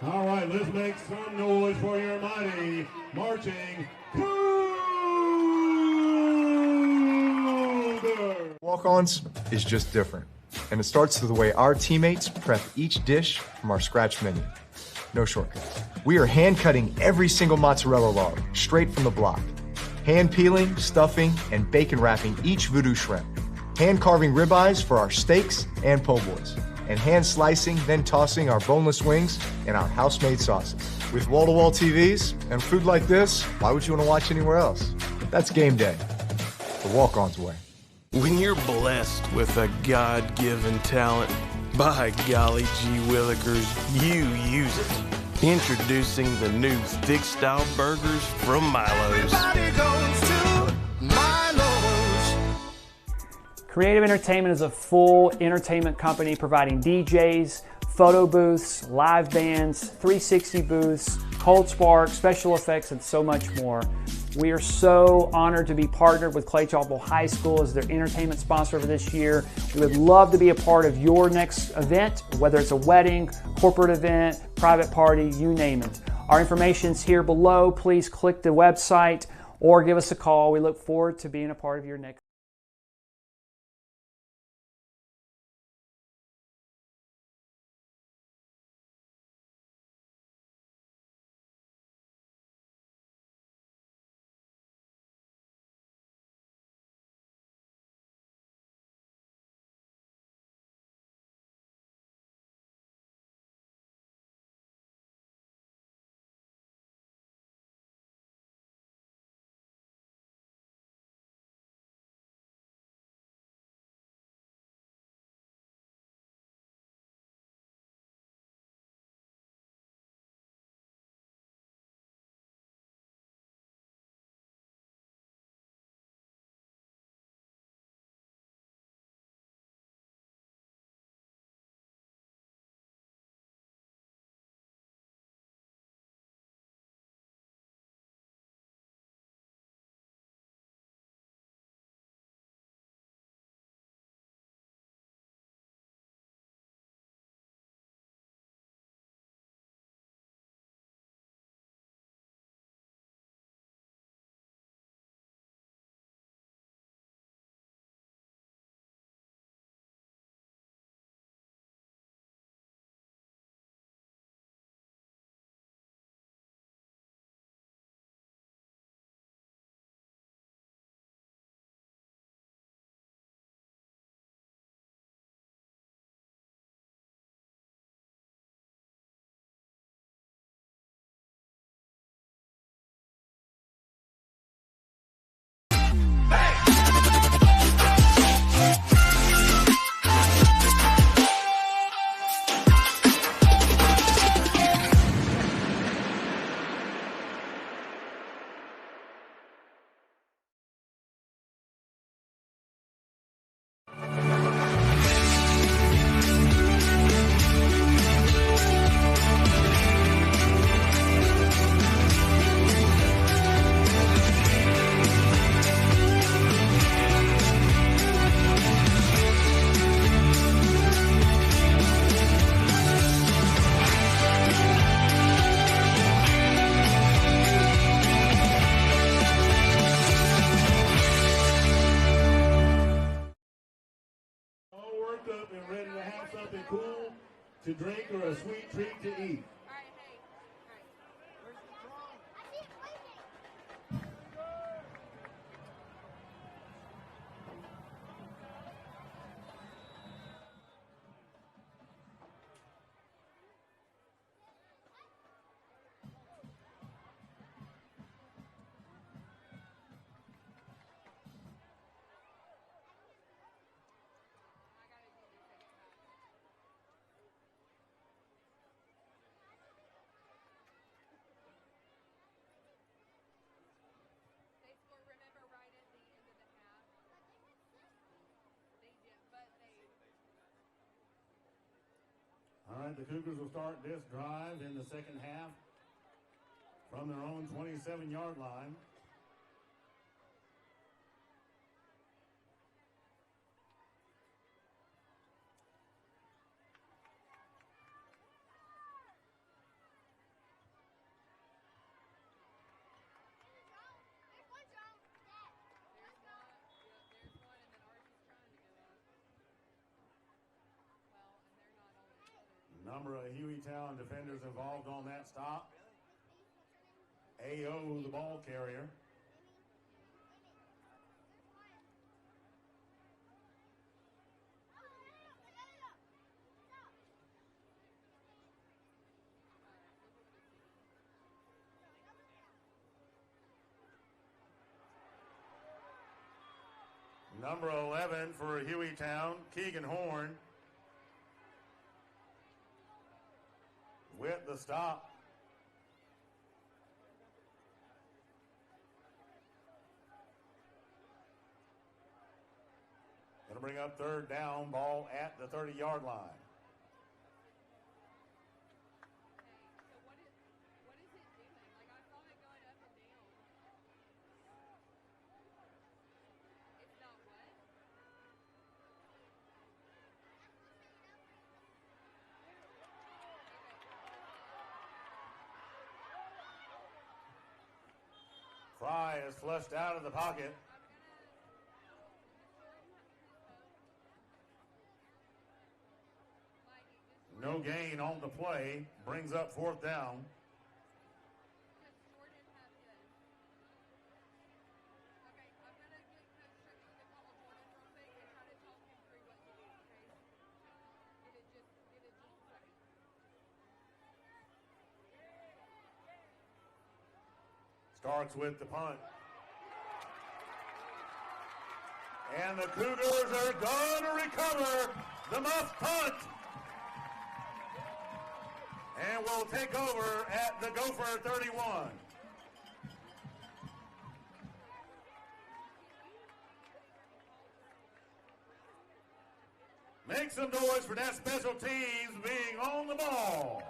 All right, let's make some noise for your mighty marching Cougars. Walk-ons is just different, and it starts with the way our teammates prep each dish from our scratch menu. No shortcuts. We are hand-cutting every single mozzarella log straight from the block, hand-peeling, stuffing, and bacon wrapping each voodoo shrimp, hand-carving ribeyes for our steaks and po' boys, and hand-slicing, then tossing our boneless wings in our house-made sauces. With wall-to-wall TVs and food like this, why would you want to watch anywhere else? That's game day, the walk-ons way. When you're blessed with a God-given talent, by golly gee willikers, you use it. Introducing the new thick-style burgers from Milo's. Everybody goes to Milo's. Creative Entertainment is a full entertainment company providing DJs, photo booths, live bands, 360 booths, cold spark, special effects, and so much more. We are so honored to be partnered with Clay-Chalkville High School as their entertainment sponsor for this year. We would love to be a part of your next event, whether it's a wedding, corporate event, private party, you name it. Our information is here below. Please click the website or give us a call. We look forward to being a part of your next to drink or a sweet treat to eat. All right, the Cougars will start this drive in the second half from their own 27-yard line. Number of Hueytown defenders involved on that stop. A.O., the ball carrier. Number 11 for Hueytown, Keegan Horn. With the stop. Going to bring up third down, ball at the 30-yard line. Fry is flushed out of the pocket. No gain on the play. Brings up fourth down. Starks with the punt. And the Cougars are going to recover the muff punt. And will take over at the Gopher 31. Make some noise for that special teams being on the ball.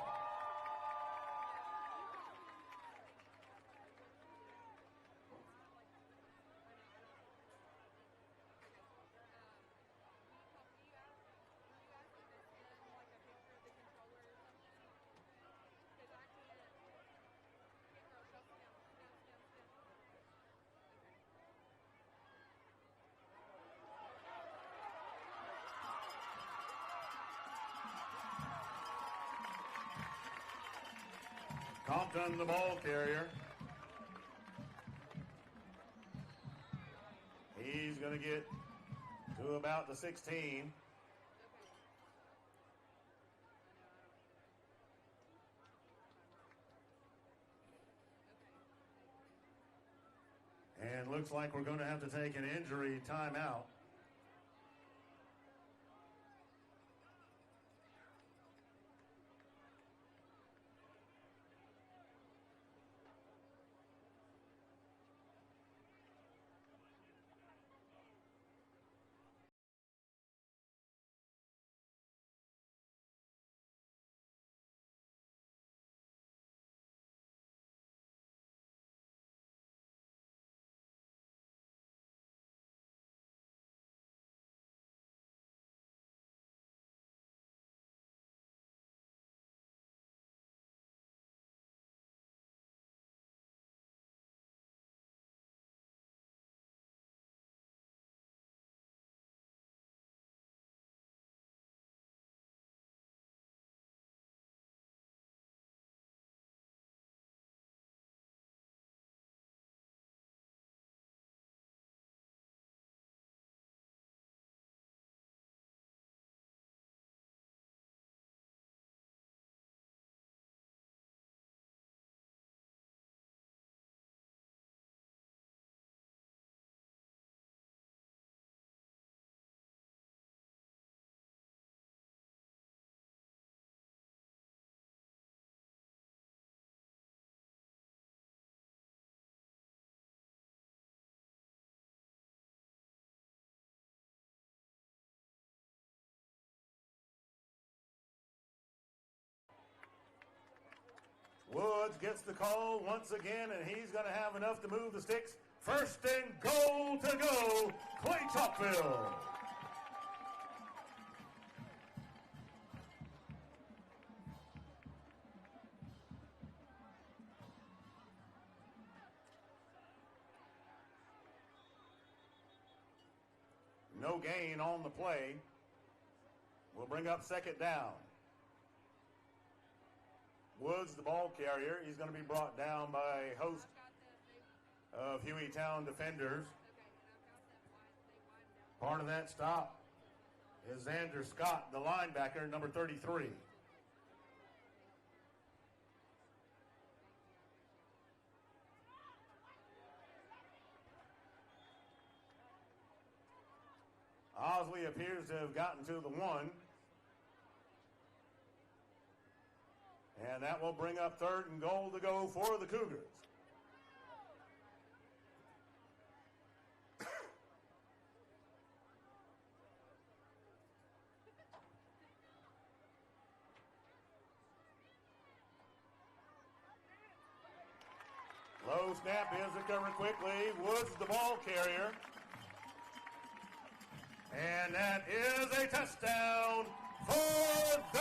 Compton, the ball carrier. He's going to get to about the 16. And looks like we're going to have to take an injury timeout. Woods gets the call once again, and he's going to have enough to move the sticks. First and goal to go, Clay-Chalkville. No gain on the play. We'll bring up second down. Woods, the ball carrier. He's going to be brought down by a host of Hueytown defenders. Part of that stop is Xander Scott, the linebacker, number 33. Osley appears to have gotten to the 1. And that will bring up 3rd and goal to go for the Cougars. Low snap is recovered quickly. Woods, the ball carrier. And that is a touchdown for the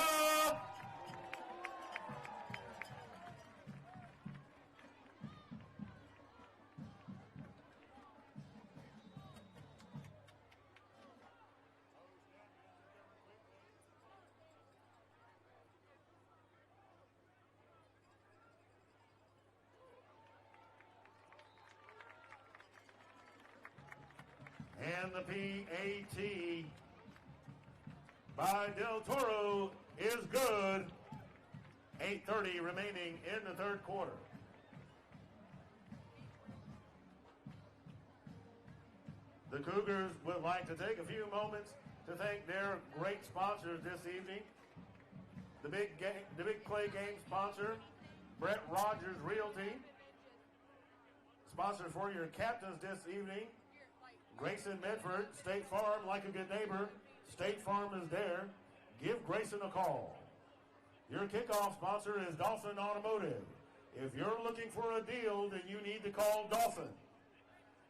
and the PAT by Del Toro is good. 8:30 remaining in the 3rd quarter. The Cougars would like to take a few moments to thank their great sponsors this evening. The big Clay game sponsor, Brett Rogers Realty. Sponsors for your captains this evening, Grayson Medford, State Farm, like a good neighbor. State Farm is there. Give Grayson a call. Your kickoff sponsor is Dawson Automotive. If you're looking for a deal, then you need to call Dawson.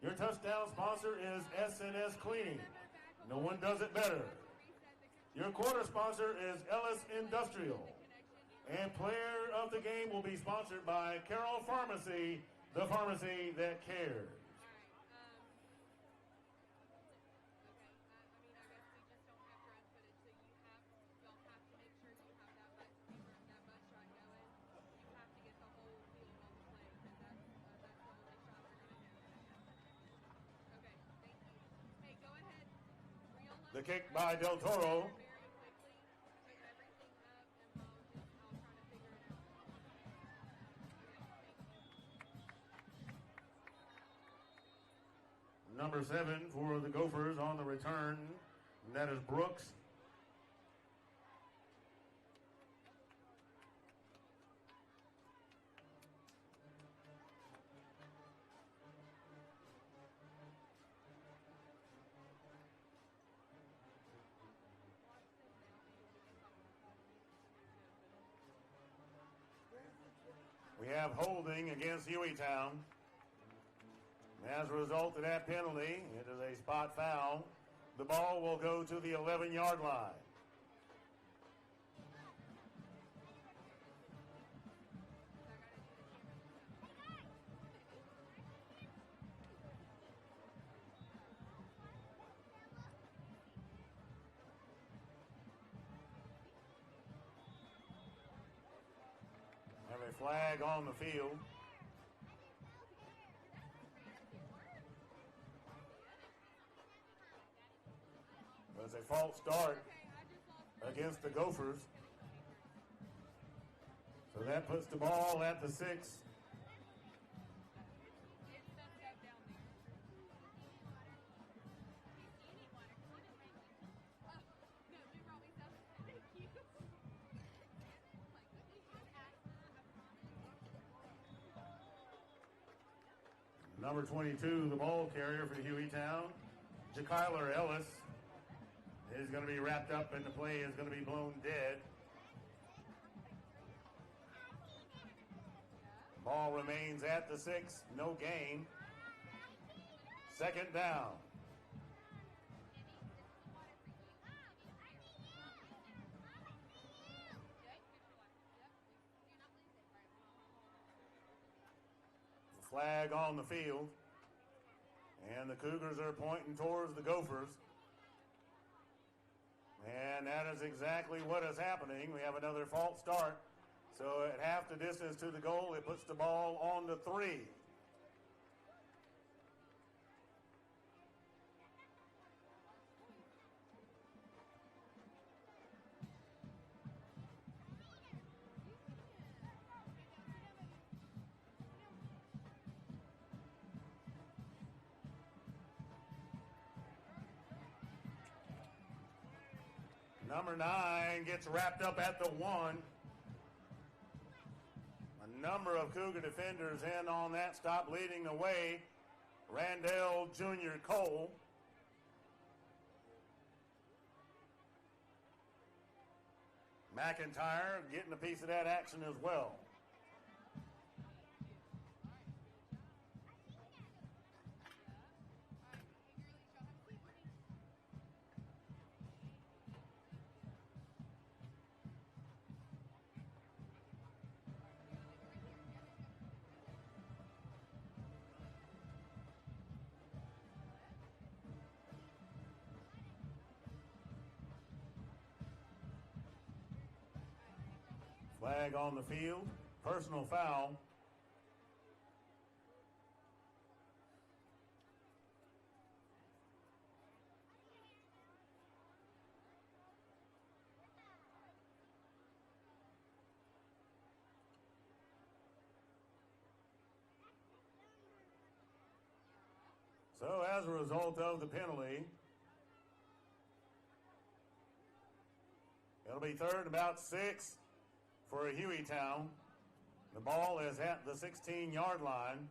Your touchdown sponsor is SNS Cleaning. No one does it better. Your quarter sponsor is Ellis Industrial. And player of the game will be sponsored by Carroll Pharmacy, the pharmacy that cares. The kick by Del Toro. Number 7 for the Gophers on the return, and that is Brooks. We have holding against Hueytown. As a result of that penalty, it is a spot foul. The ball will go to the 11-yard line. Have a flag on the field. There's a false start against the Gophers. So that puts the ball at the 6. Number 22, the ball carrier for Hueytown, Jakyler Ellis, is going to be wrapped up in the play, is going to be blown dead. Ball remains at the 6, no gain. 2nd down. Flag on the field, and the Cougars are pointing towards the Gophers. And that is exactly what is happening. We have another false start. So at half the distance to the goal, it puts the ball on the 3. Number 9 gets wrapped up at the 1. A number of Cougar defenders in on that stop, leading the way. Randall Jr. Cole. McIntyre getting a piece of that action as well. Flag on the field, personal foul. So as a result of the penalty, it'll be 3rd and about 6 for Hueytown. The ball is at the 16-yard line.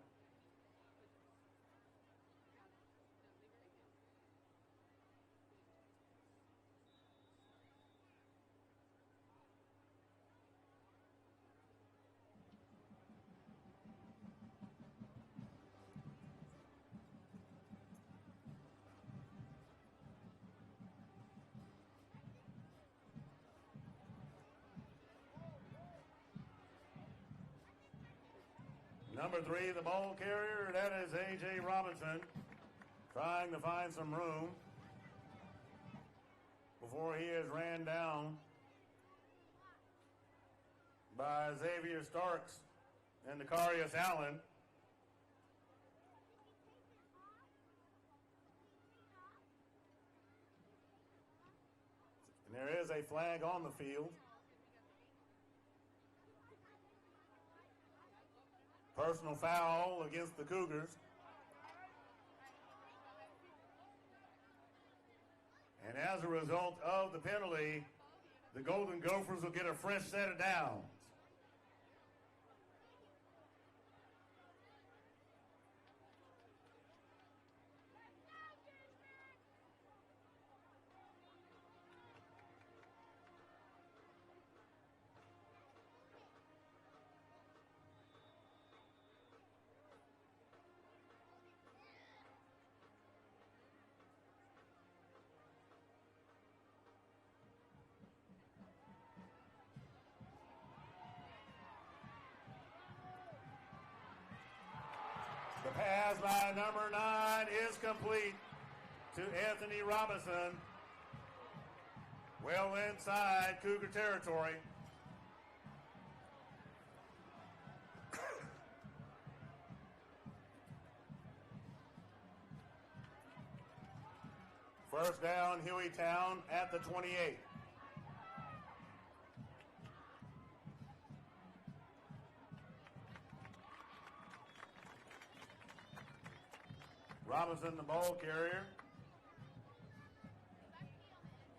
Number 3, the ball carrier, that is A.J. Robinson, trying to find some room before he is ran down by Xavier Starks and Decarius Allen. And there is a flag on the field. Personal foul against the Cougars. And as a result of the penalty, the Golden Gophers will get a fresh set of downs. The pass by number 9 is complete to Anthony Robinson. Well inside Cougar territory. First down, Hueytown at the 28. Robinson, the ball carrier.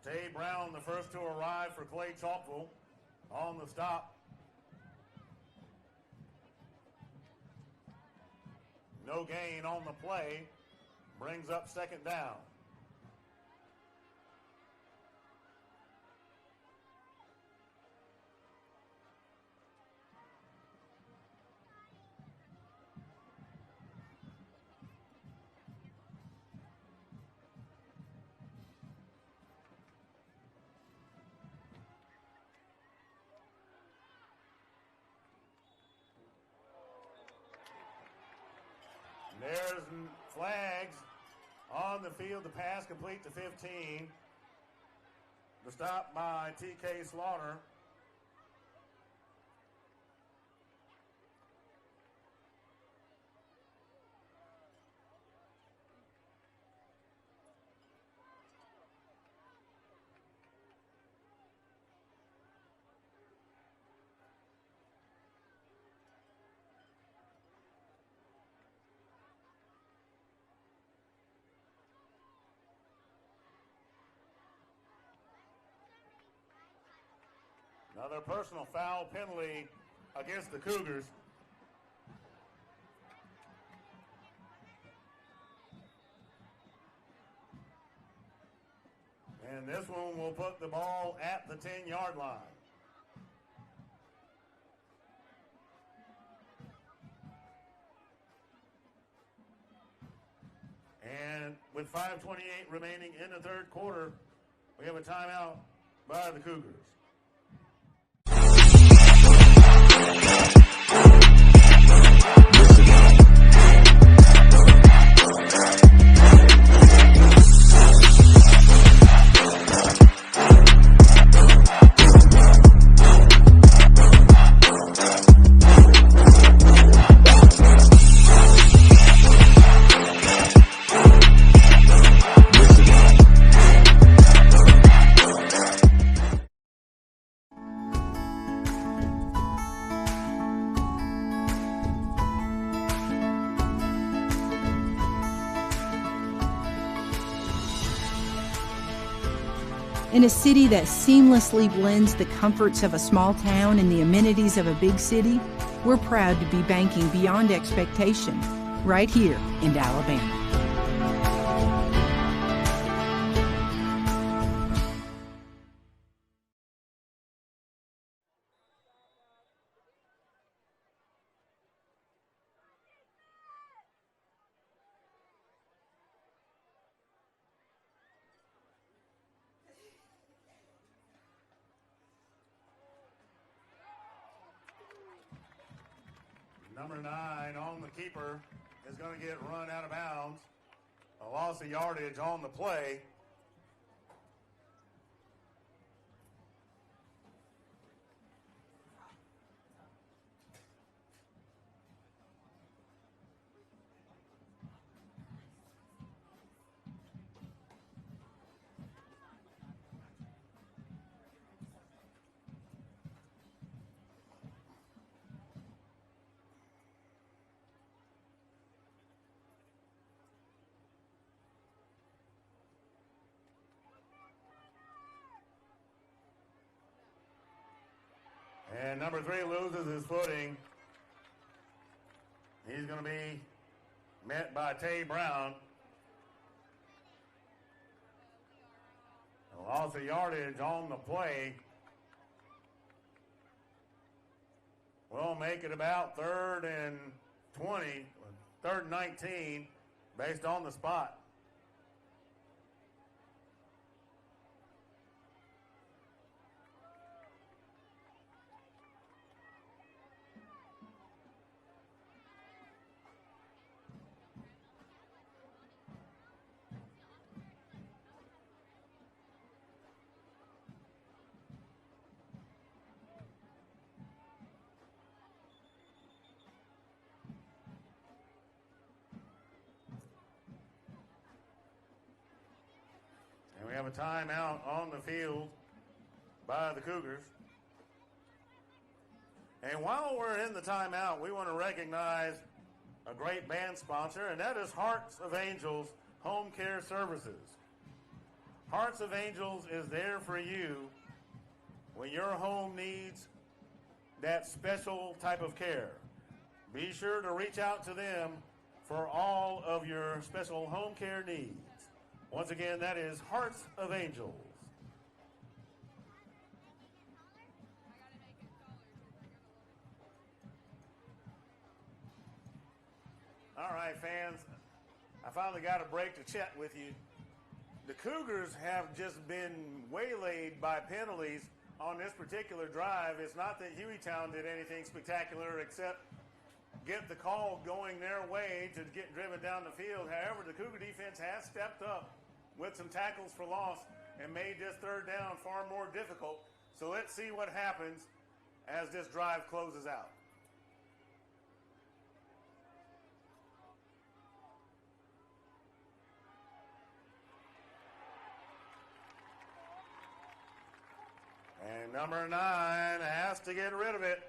Tay Brown, the first to arrive for Clay-Chalkville on the stop. No gain on the play. Brings up second down. There's flags on the field. The pass complete to 15. The stop by T.K. Slaughter. Another personal foul penalty against the Cougars. And this one will put the ball at the 10-yard line. And with 5:28 remaining in the third quarter, we have a timeout by the Cougars. In a city that seamlessly blends the comforts of a small town and the amenities of a big city, we're proud to be banking beyond expectation, right here in Alabama. Number 9 on the keeper is going to get run out of bounds. A loss of yardage on the play. And number 3 loses his footing. He's going to be met by Tay Brown. A loss of yardage on the play. We'll make it about 3rd and 20, 3rd and 19, based on the spot. We have a timeout on the field by the Cougars. And while we're in the timeout, we want to recognize a great band sponsor, and that is Hearts of Angels Home Care Services. Hearts of Angels is there for you when your home needs that special type of care. Be sure to reach out to them for all of your special home care needs. Once again, that is Hearts of Angels. All right, fans, I finally got a break to chat with you. The Cougars have just been waylaid by penalties on this particular drive. It's not that Hueytown did anything spectacular except get the call going their way to get driven down the field. However, the Cougar defense has stepped up with some tackles for loss and made this 3rd down far more difficult. So let's see what happens as this drive closes out. And number 9 has to get rid of it.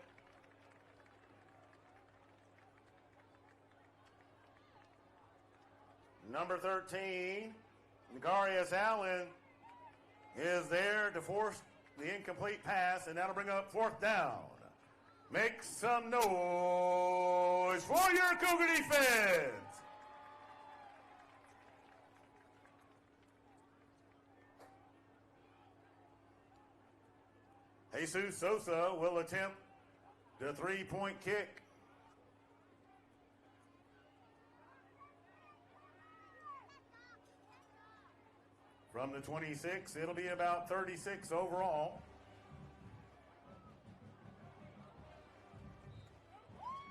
Number 13, Negarius Allen, is there to force the incomplete pass, and that'll bring up fourth down. Make some noise for your Cougar defense. Jesus Sosa will attempt the three-point kick. From the 26, it'll be about 36 overall.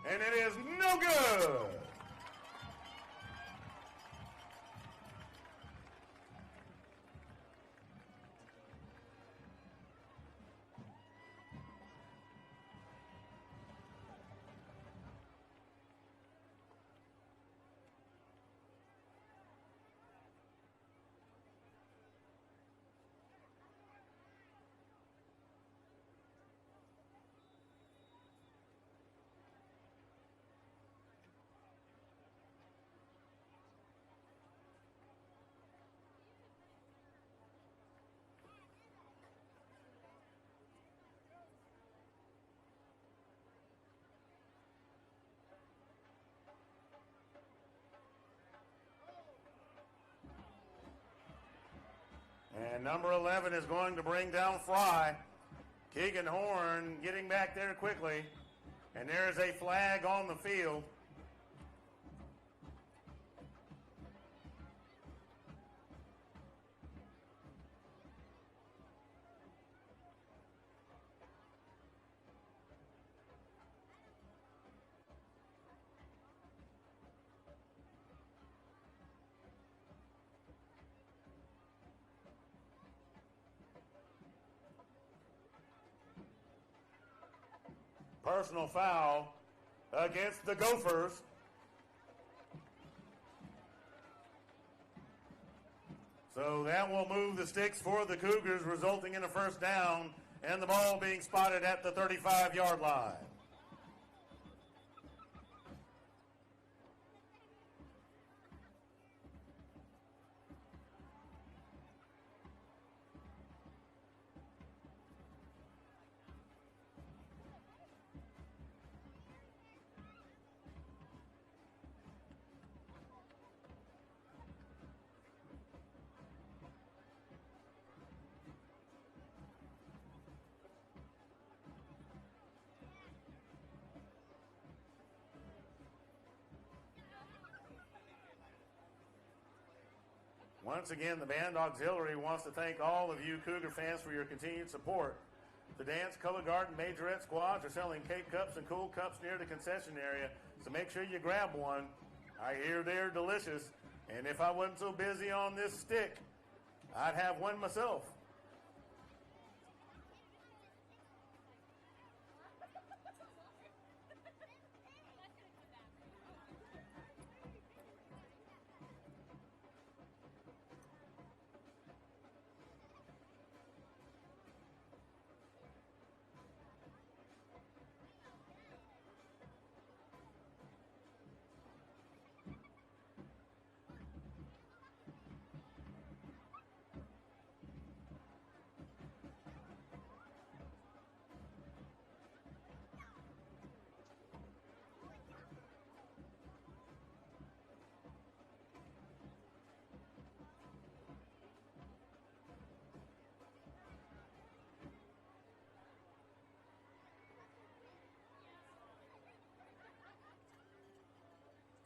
And it is no good. And number 11 is going to bring down Fry. Keegan Horn getting back there quickly. And there's a flag on the field. Personal foul against the Gophers. So that will move the sticks for the Cougars, resulting in a first down and the ball being spotted at the 35-yard line. Once again, the Band Auxiliary wants to thank all of you Cougar fans for your continued support. The Dance, Color Guard, and Majorette squads are selling cake cups and cool cups near the concession area, so make sure you grab one. I hear they're delicious, and if I wasn't so busy on this stick, I'd have one myself.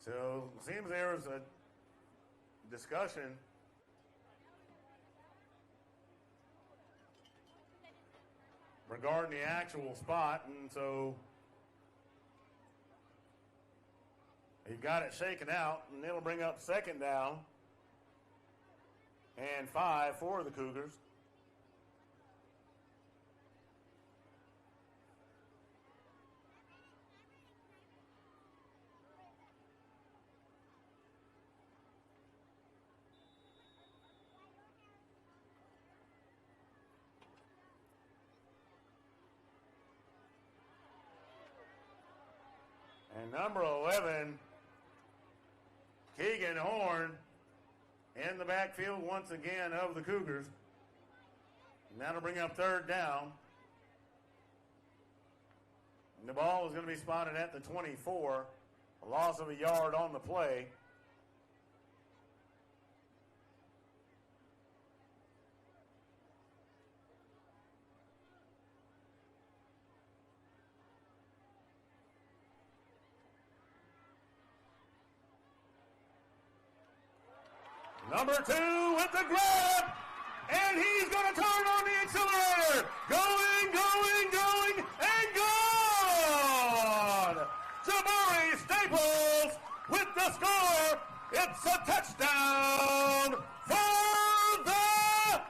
So it seems there was a discussion regarding the actual spot, and so he got it shaken out, and it'll bring up second down and 5 for the Cougars. And number 11, Keegan Horn, in the backfield once again of the Cougars. And that'll bring up third down. And the ball is going to be spotted at the 24. A loss of a yard on the play. Number 2 with the grab, and he's going to turn on the accelerator. Going, and gone! Jabari Staples with the score. It's a touchdown for the...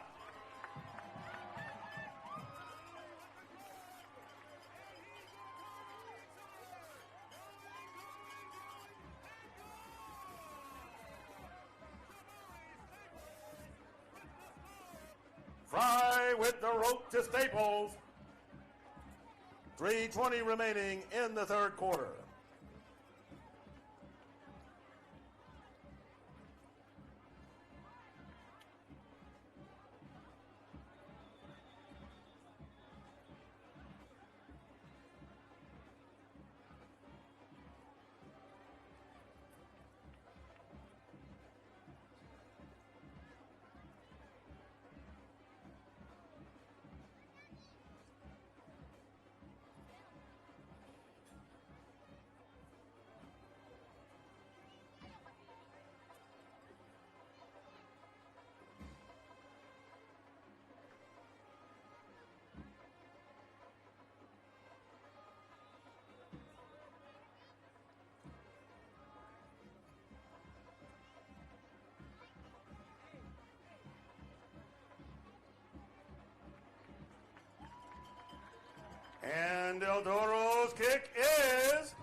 Fry with the rope to Staples. 3:20 remaining in the third quarter. And El Toro's kick is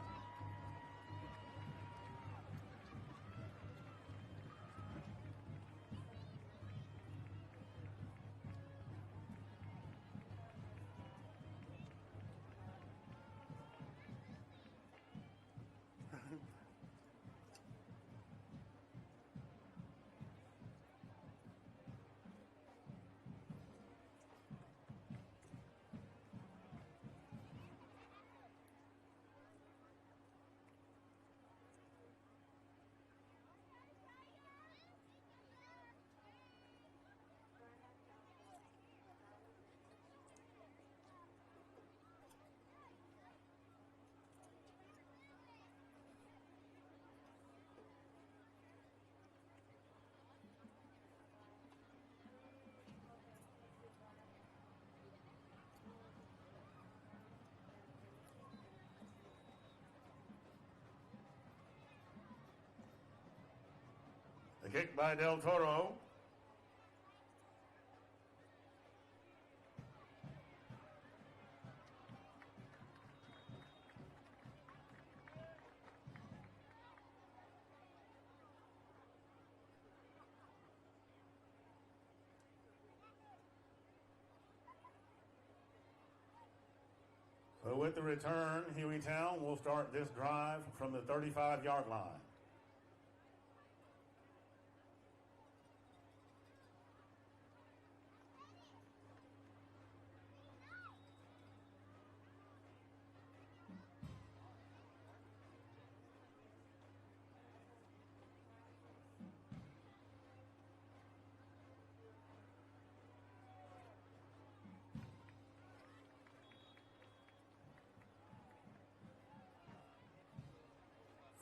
the kick by Del Toro. So with the return, Hueytown will start this drive from the 35-yard line.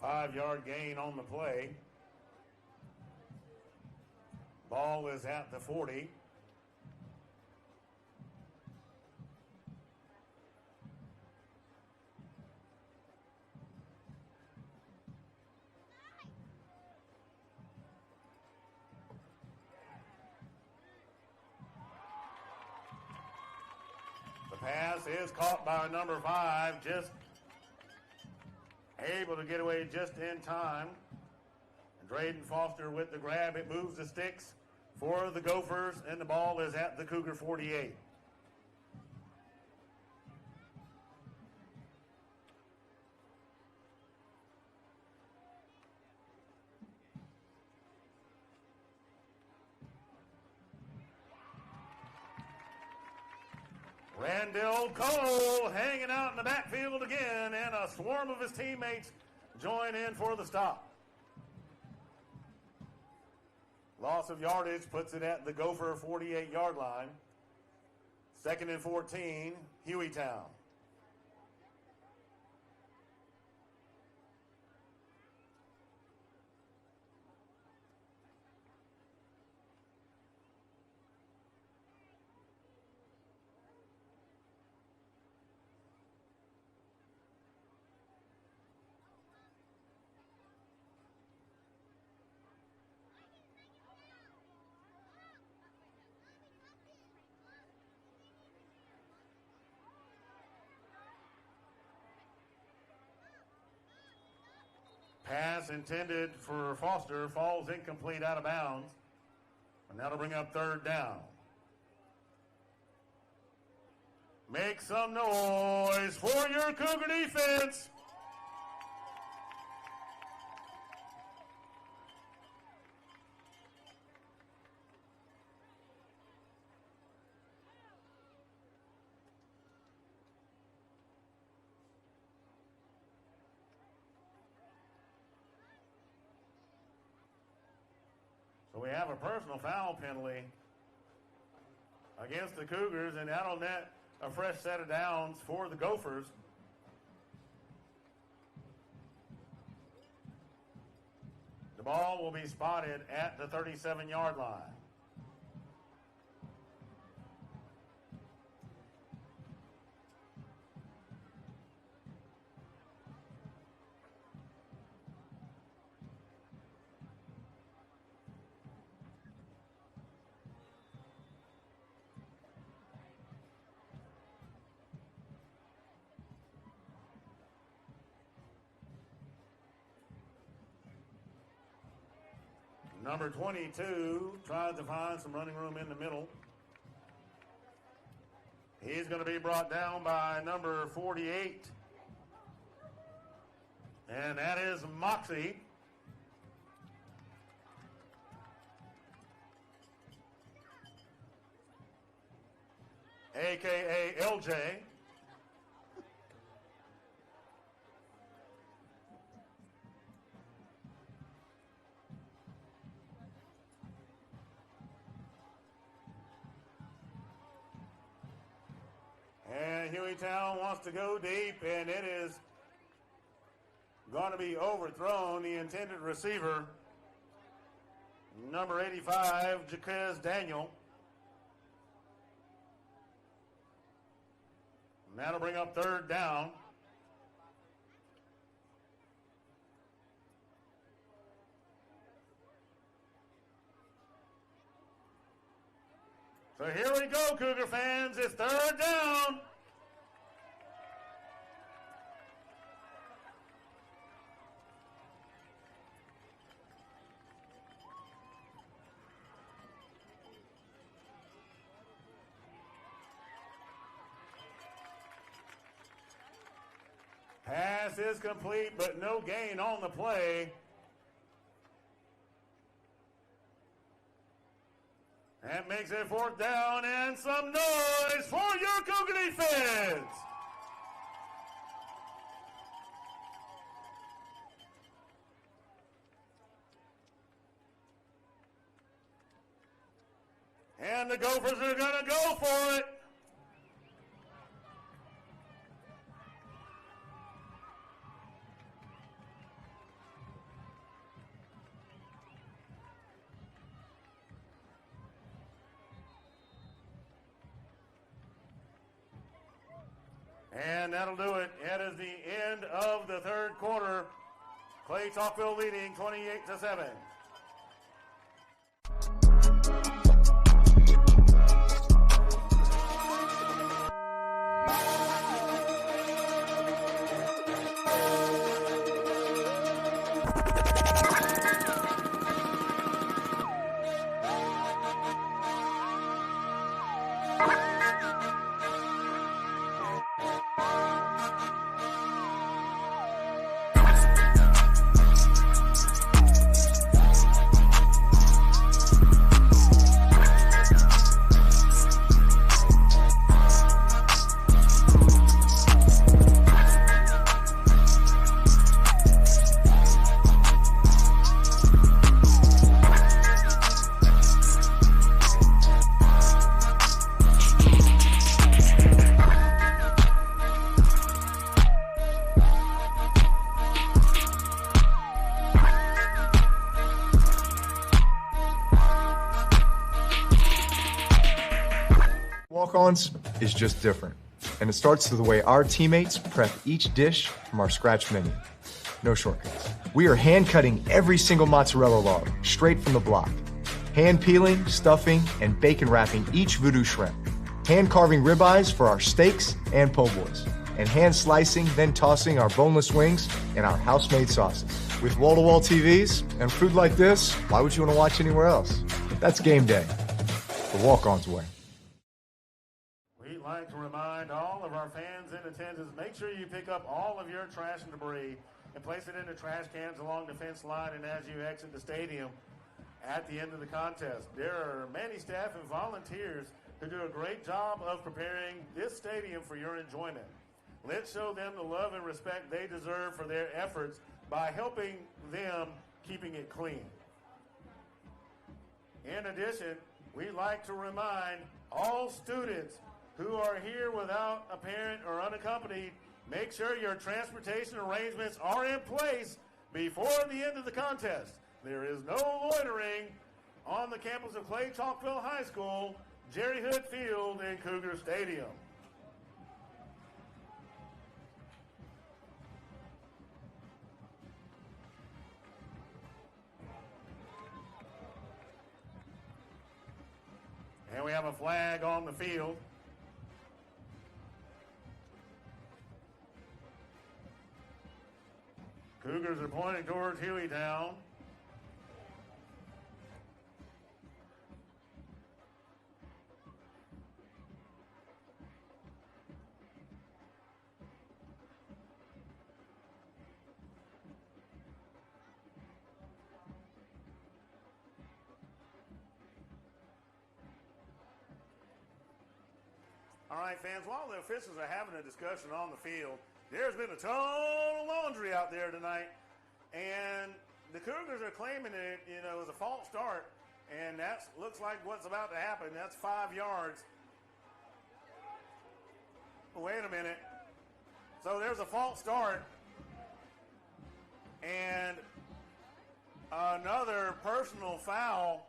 Five-yard gain on the play. Ball is at the 40. The pass is caught by number 5, just able to get away just in time. And Drayden Foster with the grab. It moves the sticks for the Gophers, and the ball is at the Cougar 48. Randall Cole hanging out in the backfield again, and a swarm of his teammates join in for the stop. Loss of yardage puts it at the Gopher 48-yard line. 2nd and 14, Hueytown. Pass intended for Foster falls incomplete out of bounds. And that'll bring up 3rd down. Make some noise for your Cougar defense. So we have a personal foul penalty against the Cougars, and that'll net a fresh set of downs for the Gophers. The ball will be spotted at the 37-yard line. Number 22 tries to find some running room in the middle. He's going to be brought down by number 48. And that is Moxie. A.K.A. LJ. And Hueytown wants to go deep, and it is going to be overthrown. The intended receiver, number 85, Jaquez Daniel. And that'll bring up 3rd down. So here we go, Cougar fans. It's 3rd down. Pass is complete, but no gain on the play. That makes it 4th down, and some noise for your Cougar defense. And the Gophers are going to go for it. And that'll do it. That is the end of the 3rd quarter. Clay-Chalkville leading 28-7. walk-ons is just different. And it starts with the way our teammates prep each dish from our scratch menu. No shortcuts. We are hand-cutting every single mozzarella log straight from the block. Hand peeling, stuffing, and bacon wrapping each voodoo shrimp. Hand carving ribeyes for our steaks and po' boys. And hand slicing, then tossing our boneless wings and our house-made sauces. With wall-to-wall TVs and food like this, why would you want to watch anywhere else? That's game day. The walk-on's way. We'd like to remind all of our fans in attendance, make sure you pick up all of your trash and debris and place it in the trash cans along the fence line and as you exit the stadium at the end of the contest. There are many staff and volunteers who do a great job of preparing this stadium for your enjoyment. Let's show them the love and respect they deserve for their efforts by helping them keeping it clean. In addition, we'd like to remind all students who are here without a parent or unaccompanied, make sure your transportation arrangements are in place before the end of the contest. There is no loitering on the campus of Clay-Chalkville High School, Jerry Hood Field, and Cougar Stadium. And we have a flag on the field. Cougars are pointing towards Hueytown. All right, fans, while the officials are having a discussion on the field, there's been a ton of laundry out there tonight, and the Cougars are claiming it, was a false start, and that looks like what's about to happen. That's 5 yards. Wait a minute. So there's a false start, and another personal foul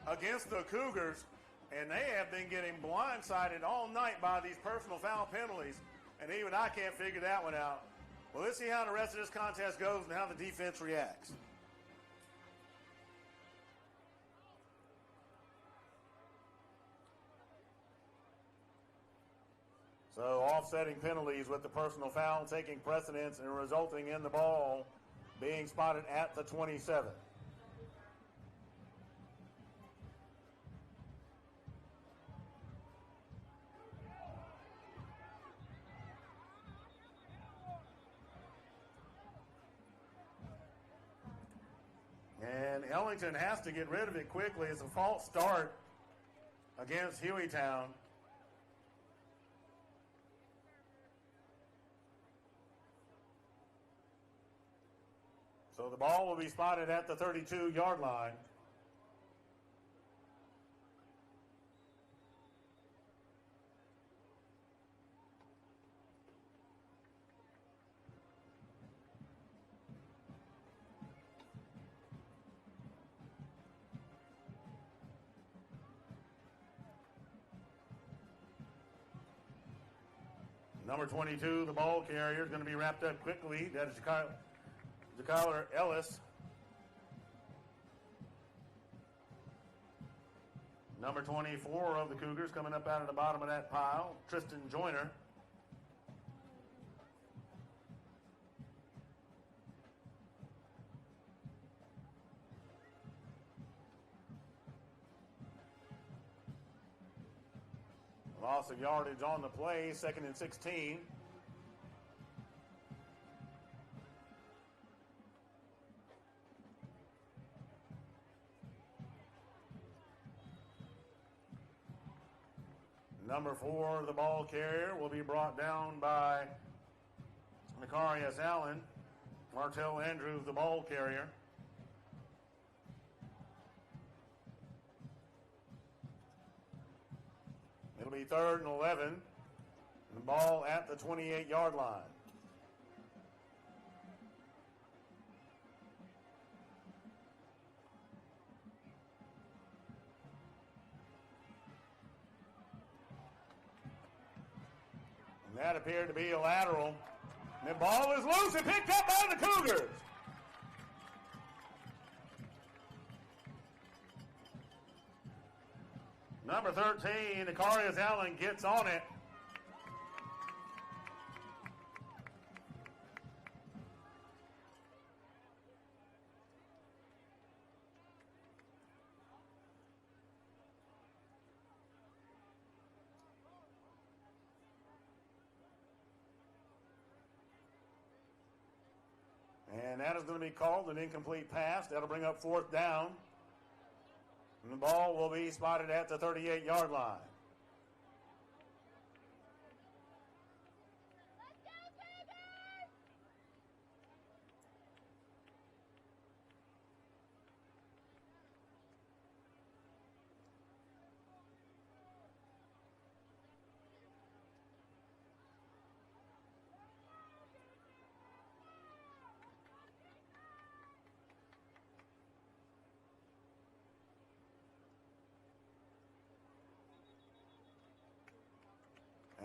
against the Cougars. And they have been getting blindsided all night by these personal foul penalties. And even I can't figure that one out. Well, let's see how the rest of this contest goes and how the defense reacts. So offsetting penalties with the personal foul taking precedence and resulting in the ball being spotted at the 27. And Ellington has to get rid of it quickly. It's a false start against Hueytown. So the ball will be spotted at the 32-yard line. Number 22, the ball carrier, is going to be wrapped up quickly. That is Jakyler Ellis. Number 24 of the Cougars coming up out of the bottom of that pile, Tristan Joyner. Loss of yardage on the play, 2nd and 16. Number 4, the ball carrier, will be brought down by Macarius Allen. Martell Andrews, the ball carrier. It'll be 3rd and 11. The ball at the 28-yard line. That appeared to be a lateral. And the ball is loose and picked up by the Cougars. Number 13, Icarius Allen gets on it. And that is going to be called an incomplete pass. That'll bring up 4th down. And the ball will be spotted at the 38-yard line.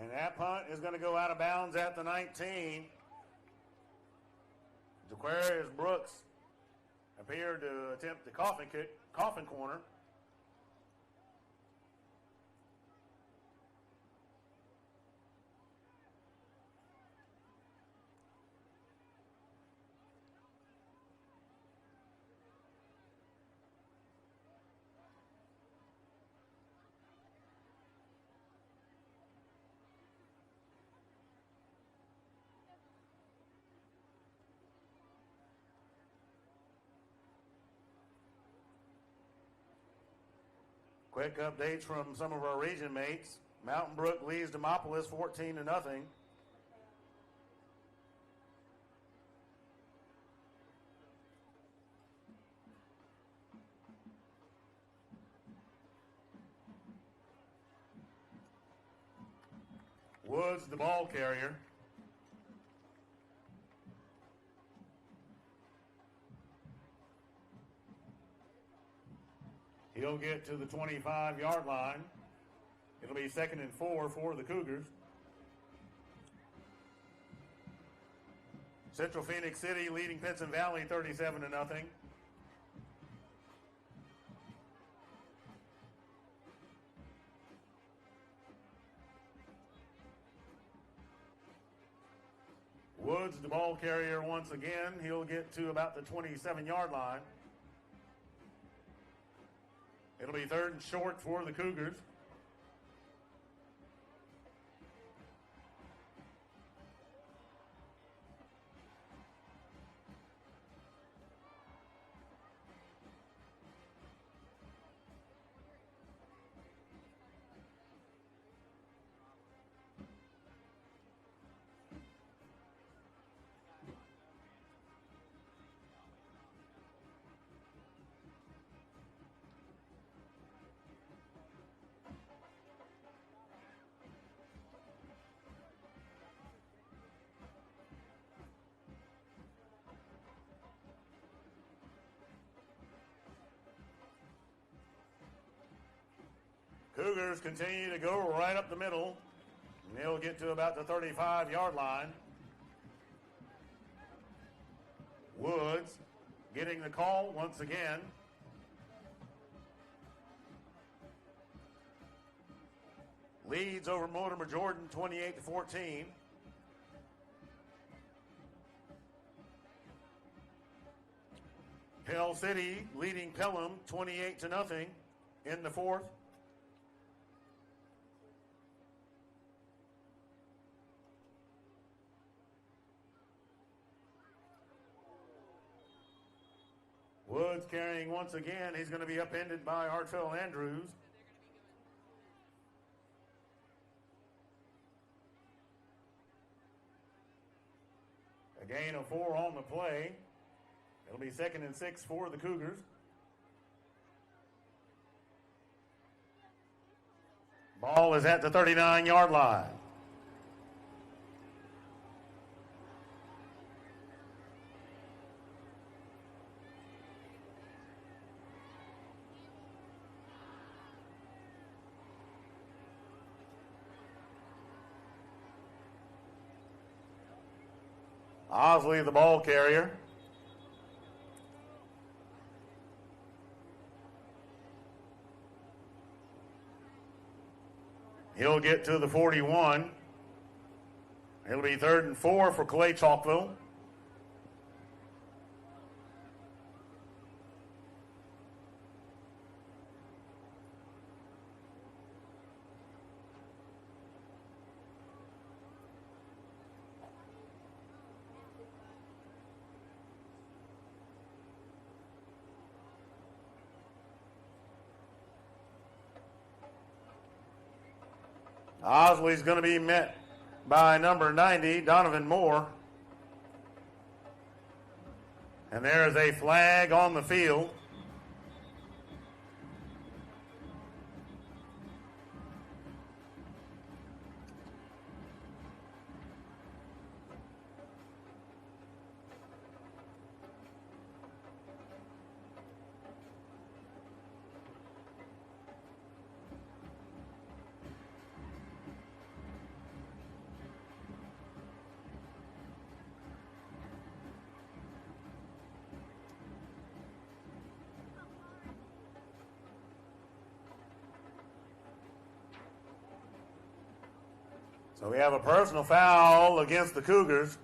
And that punt is going to go out of bounds at the 19. Jaquarius Brooks appeared to attempt the coffin corner. Quick updates from some of our region mates. Mountain Brook leads Demopolis 14-0. Woods, the ball carrier. He'll get to the 25-yard line. It'll be 2nd and 4 for the Cougars. Central Phoenix City leading Pinson Valley 37-0. Woods, the ball carrier once again. He'll get to about the 27-yard line. It'll be 3rd and short for the Cougars. Cougars continue to go right up the middle. And they'll get to about the 35-yard line. Woods getting the call once again. Leads over Mortimer Jordan 28-14. Pell City leading Pelham 28-0 in the 4th. Woods carrying once again. He's going to be upended by Hartwell Andrews. A gain of 4 on the play. It'll be 2nd and 6 for the Cougars. Ball is at the 39-yard line. Osley, the ball carrier. He'll get to the 41. It'll be 3rd and 4 for Clay-Chalkville. Osley's going to be met by number 90, Donovan Moore. And there is a flag on the field. So we have a personal foul against the Cougars.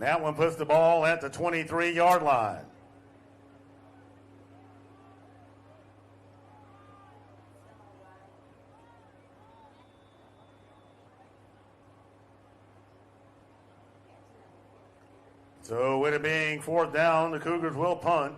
That one puts the ball at the 23-yard line. So with it being 4th down, the Cougars will punt.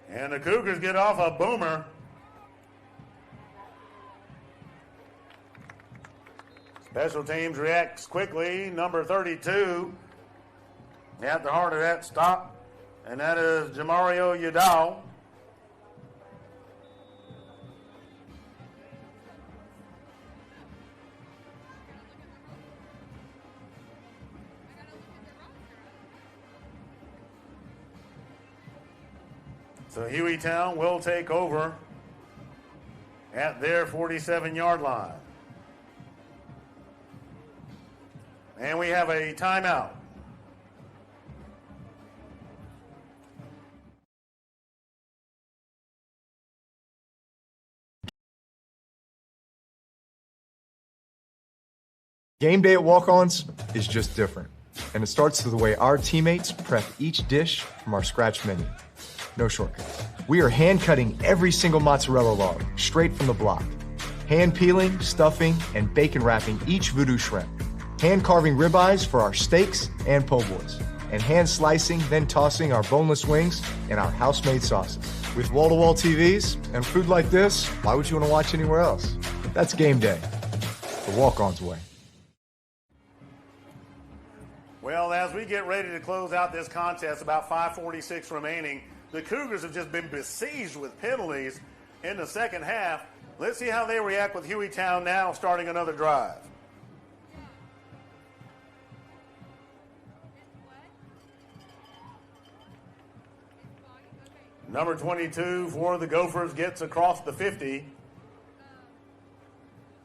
And the Cougars get off a boomer. Special teams reacts quickly. Number 32 at the heart of that stop, and that is Jamario Udall. So Hueytown will take over at their 47-yard line. And we have a timeout. Game day at Walk-Ons is just different, and it starts with the way our teammates prep each dish from our scratch menu. No shortcuts. We are hand cutting every single mozzarella log straight from the block. Hand peeling, stuffing, and bacon wrapping each voodoo shrimp. Hand carving ribeyes for our steaks and po' boys. And hand slicing, then tossing our boneless wings and our house-made sauces. With wall-to-wall TVs and food like this, why would you want to watch anywhere else? That's game day. The Walk-Ons way. Well, as we get ready to close out this contest, about 5:46 remaining, the Cougars have just been besieged with penalties in the second half. Let's see how they react with Hueytown now starting another drive. Number 22 for the Gophers gets across the 50.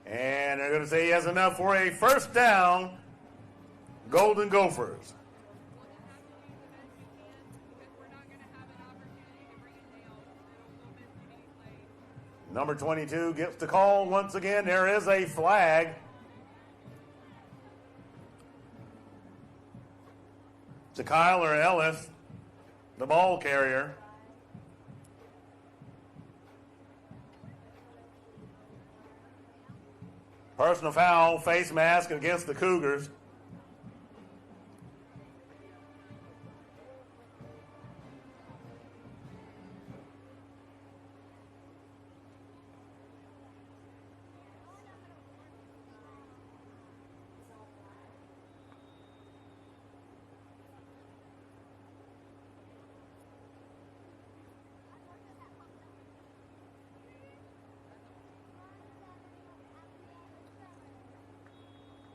And they're going to say he has enough for a first down. Golden Gophers. Number 22 gets the call once again. There is a flag. To Kyler Ellis, the ball carrier. Personal foul, face mask against the Cougars.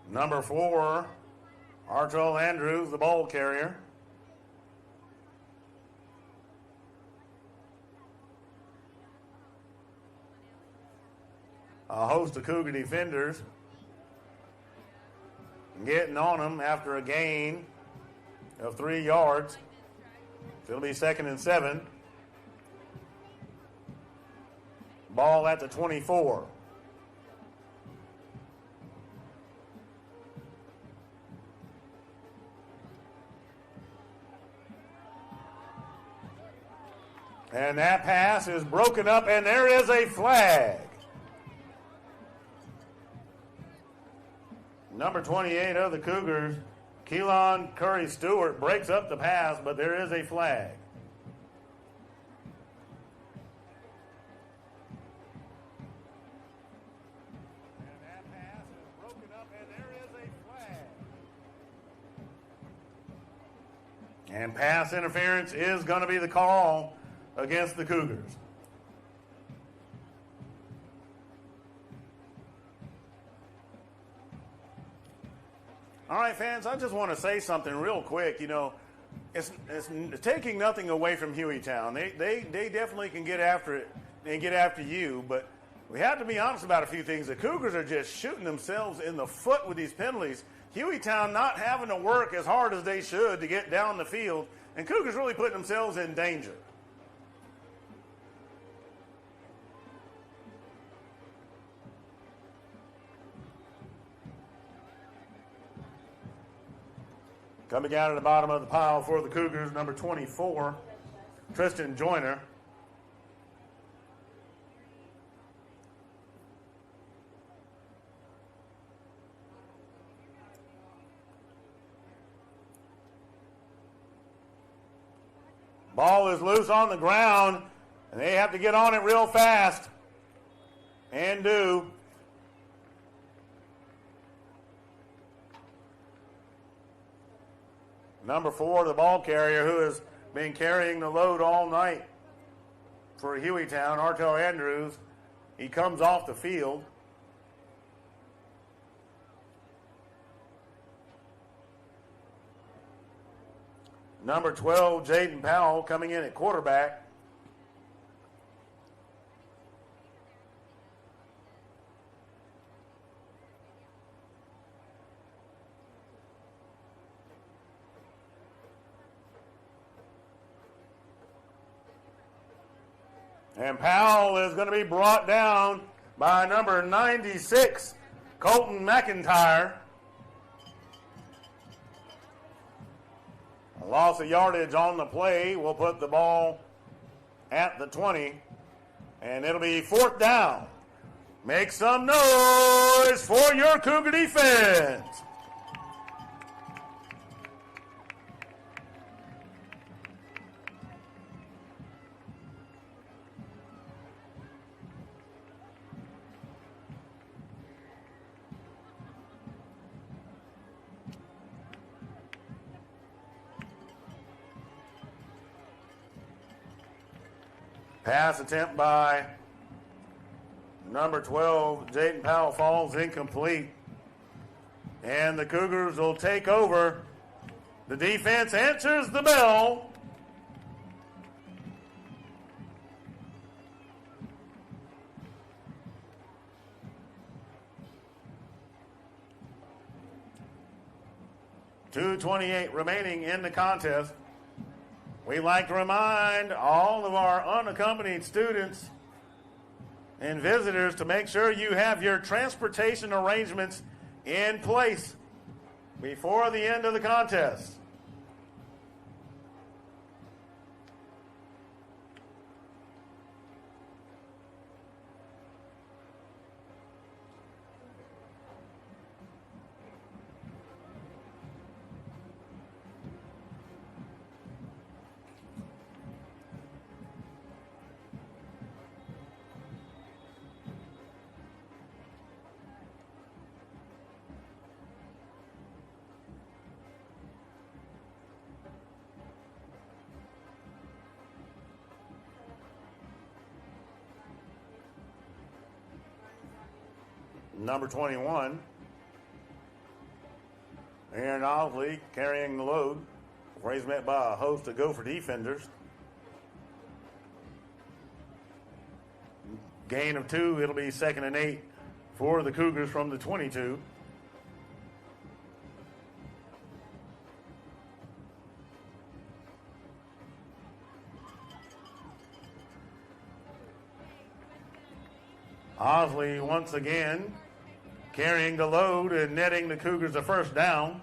Number 4, Archel Andrews, the ball carrier. A host of Cougar defenders getting on them after a gain of 3 yards. So it'll be 2nd and 7. Ball at the 24. And that pass is broken up, and there is a flag. Number 28 of the Cougars, Keelan Curry-Stewart, breaks up the pass, but there is a flag. And that pass is broken up, and there is a flag. And pass interference is going to be the call against the Cougars. All right, fans, I just want to say something real quick. You know, it's taking nothing away from Hueytown. They definitely can get after it and get after you, but we have to be honest about a few things. The Cougars are just shooting themselves in the foot with these penalties. Hueytown not having to work as hard as they should to get down the field, and Cougars really putting themselves in danger. Coming out of the bottom of the pile for the Cougars, number 24, Tristan Joyner. Ball is loose on the ground, and they have to get on it real fast. And do. Number 4, the ball carrier, who has been carrying the load all night for Hueytown, Archel Andrews. He comes off the field. Number 12, Jaden Powell, coming in at quarterback. And Powell is going to be brought down by number 96, Colton McIntyre. A loss of yardage on the play will put the ball at the 20, and it'll be 4th down. Make some noise for your Cougar defense. Pass attempt by number 12, Jaden Powell, falls incomplete. And the Cougars will take over. The defense answers the bell. .228 remaining in the contest. We'd like to remind all of our unaccompanied students and visitors to make sure you have your transportation arrangements in place before the end of the contest. Number 21, Aaron Osley carrying the load before he's met by a host of Gopher defenders. Gain of 2, it'll be 2nd and 8 for the Cougars from the 22. Osley once again carrying the load and netting the Cougars a first down.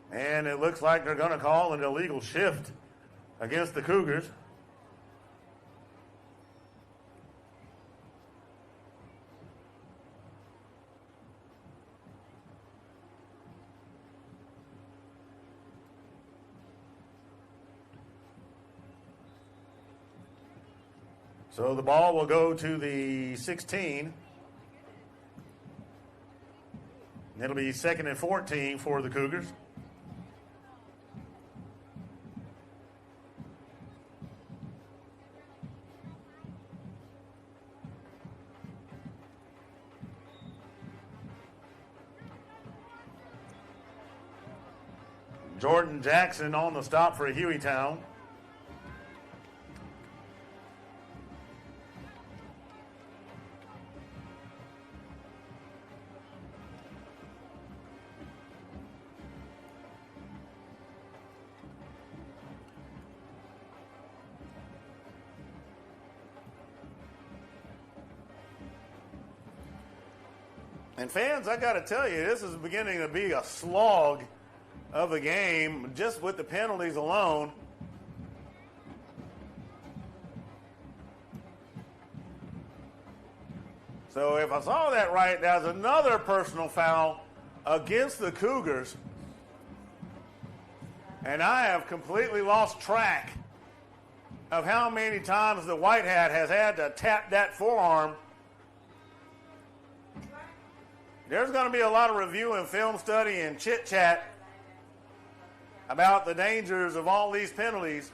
And it looks like they're going to call an illegal shift against the Cougars. So the ball will go to the 16. It'll be 2nd and 14 for the Cougars. Jordan Jackson on the stop for Hueytown. And fans, I got to tell you, this is beginning to be a slog of a game just with the penalties alone. So if I saw that right, there's another personal foul against the Cougars. And I have completely lost track of how many times the White Hat has had to tap that forearm. There's going to be a lot of review and film study and chit-chat about the dangers of all these penalties.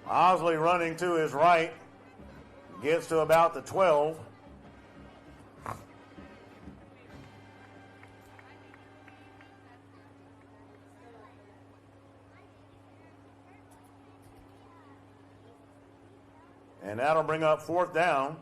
Osley running to his right, gets to about the 12. And that'll bring up 4th down.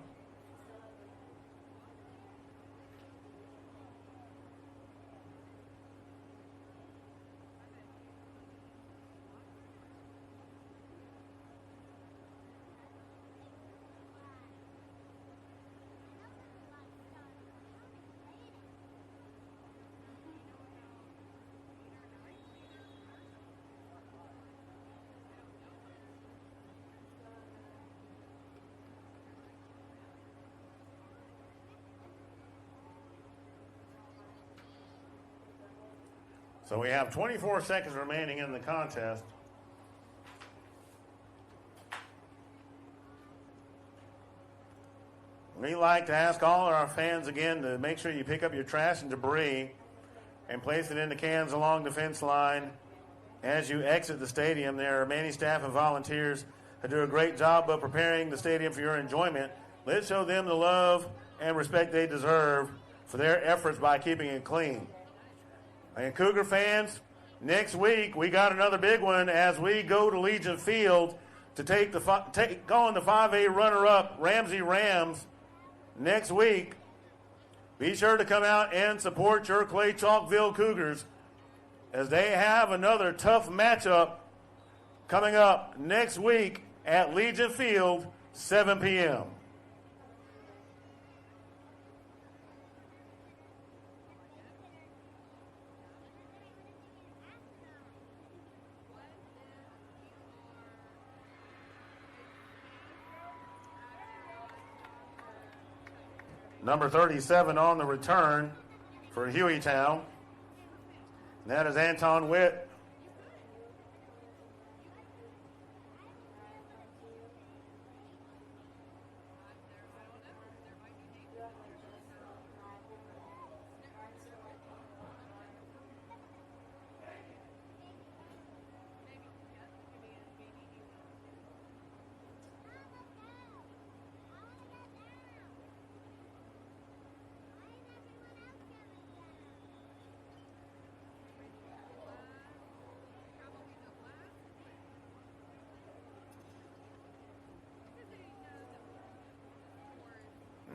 So we have 24 seconds remaining in the contest. We like to ask all of our fans again to make sure you pick up your trash and debris and place it in the cans along the fence line as you exit the stadium. There are many staff and volunteers who do a great job of preparing the stadium for your enjoyment. Let's show them the love and respect they deserve for their efforts by keeping it clean. And Cougar fans, next week we got another big one as we go to Legion Field to take on the 5A runner-up Ramsey Rams next week. Be sure to come out and support your Clay-Chalkville Cougars as they have another tough matchup coming up next week at Legion Field, 7 p.m. Number 37 on the return for Hueytown. And that is Anton Witt.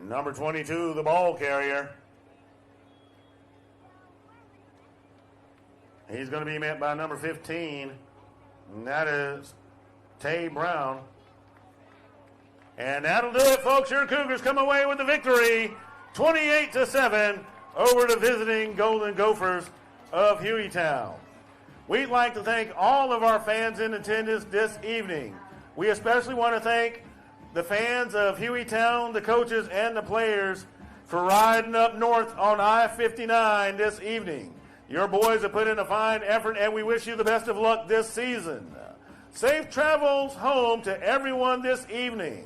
Number 22, the ball carrier. He's going to be met by number 15, and that is Tay Brown. And that'll do it, folks. Your Cougars come away with the victory, 28-7, over the visiting Golden Gophers of Hueytown. We'd like to thank all of our fans in attendance this evening. We especially want to thank the fans of Hueytown, the coaches, and the players for riding up north on I-59 this evening. Your boys have put in a fine effort, and we wish you the best of luck this season. Safe travels home to everyone this evening.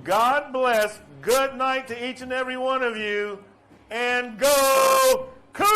God bless. Good night to each and every one of you, and go Cougars!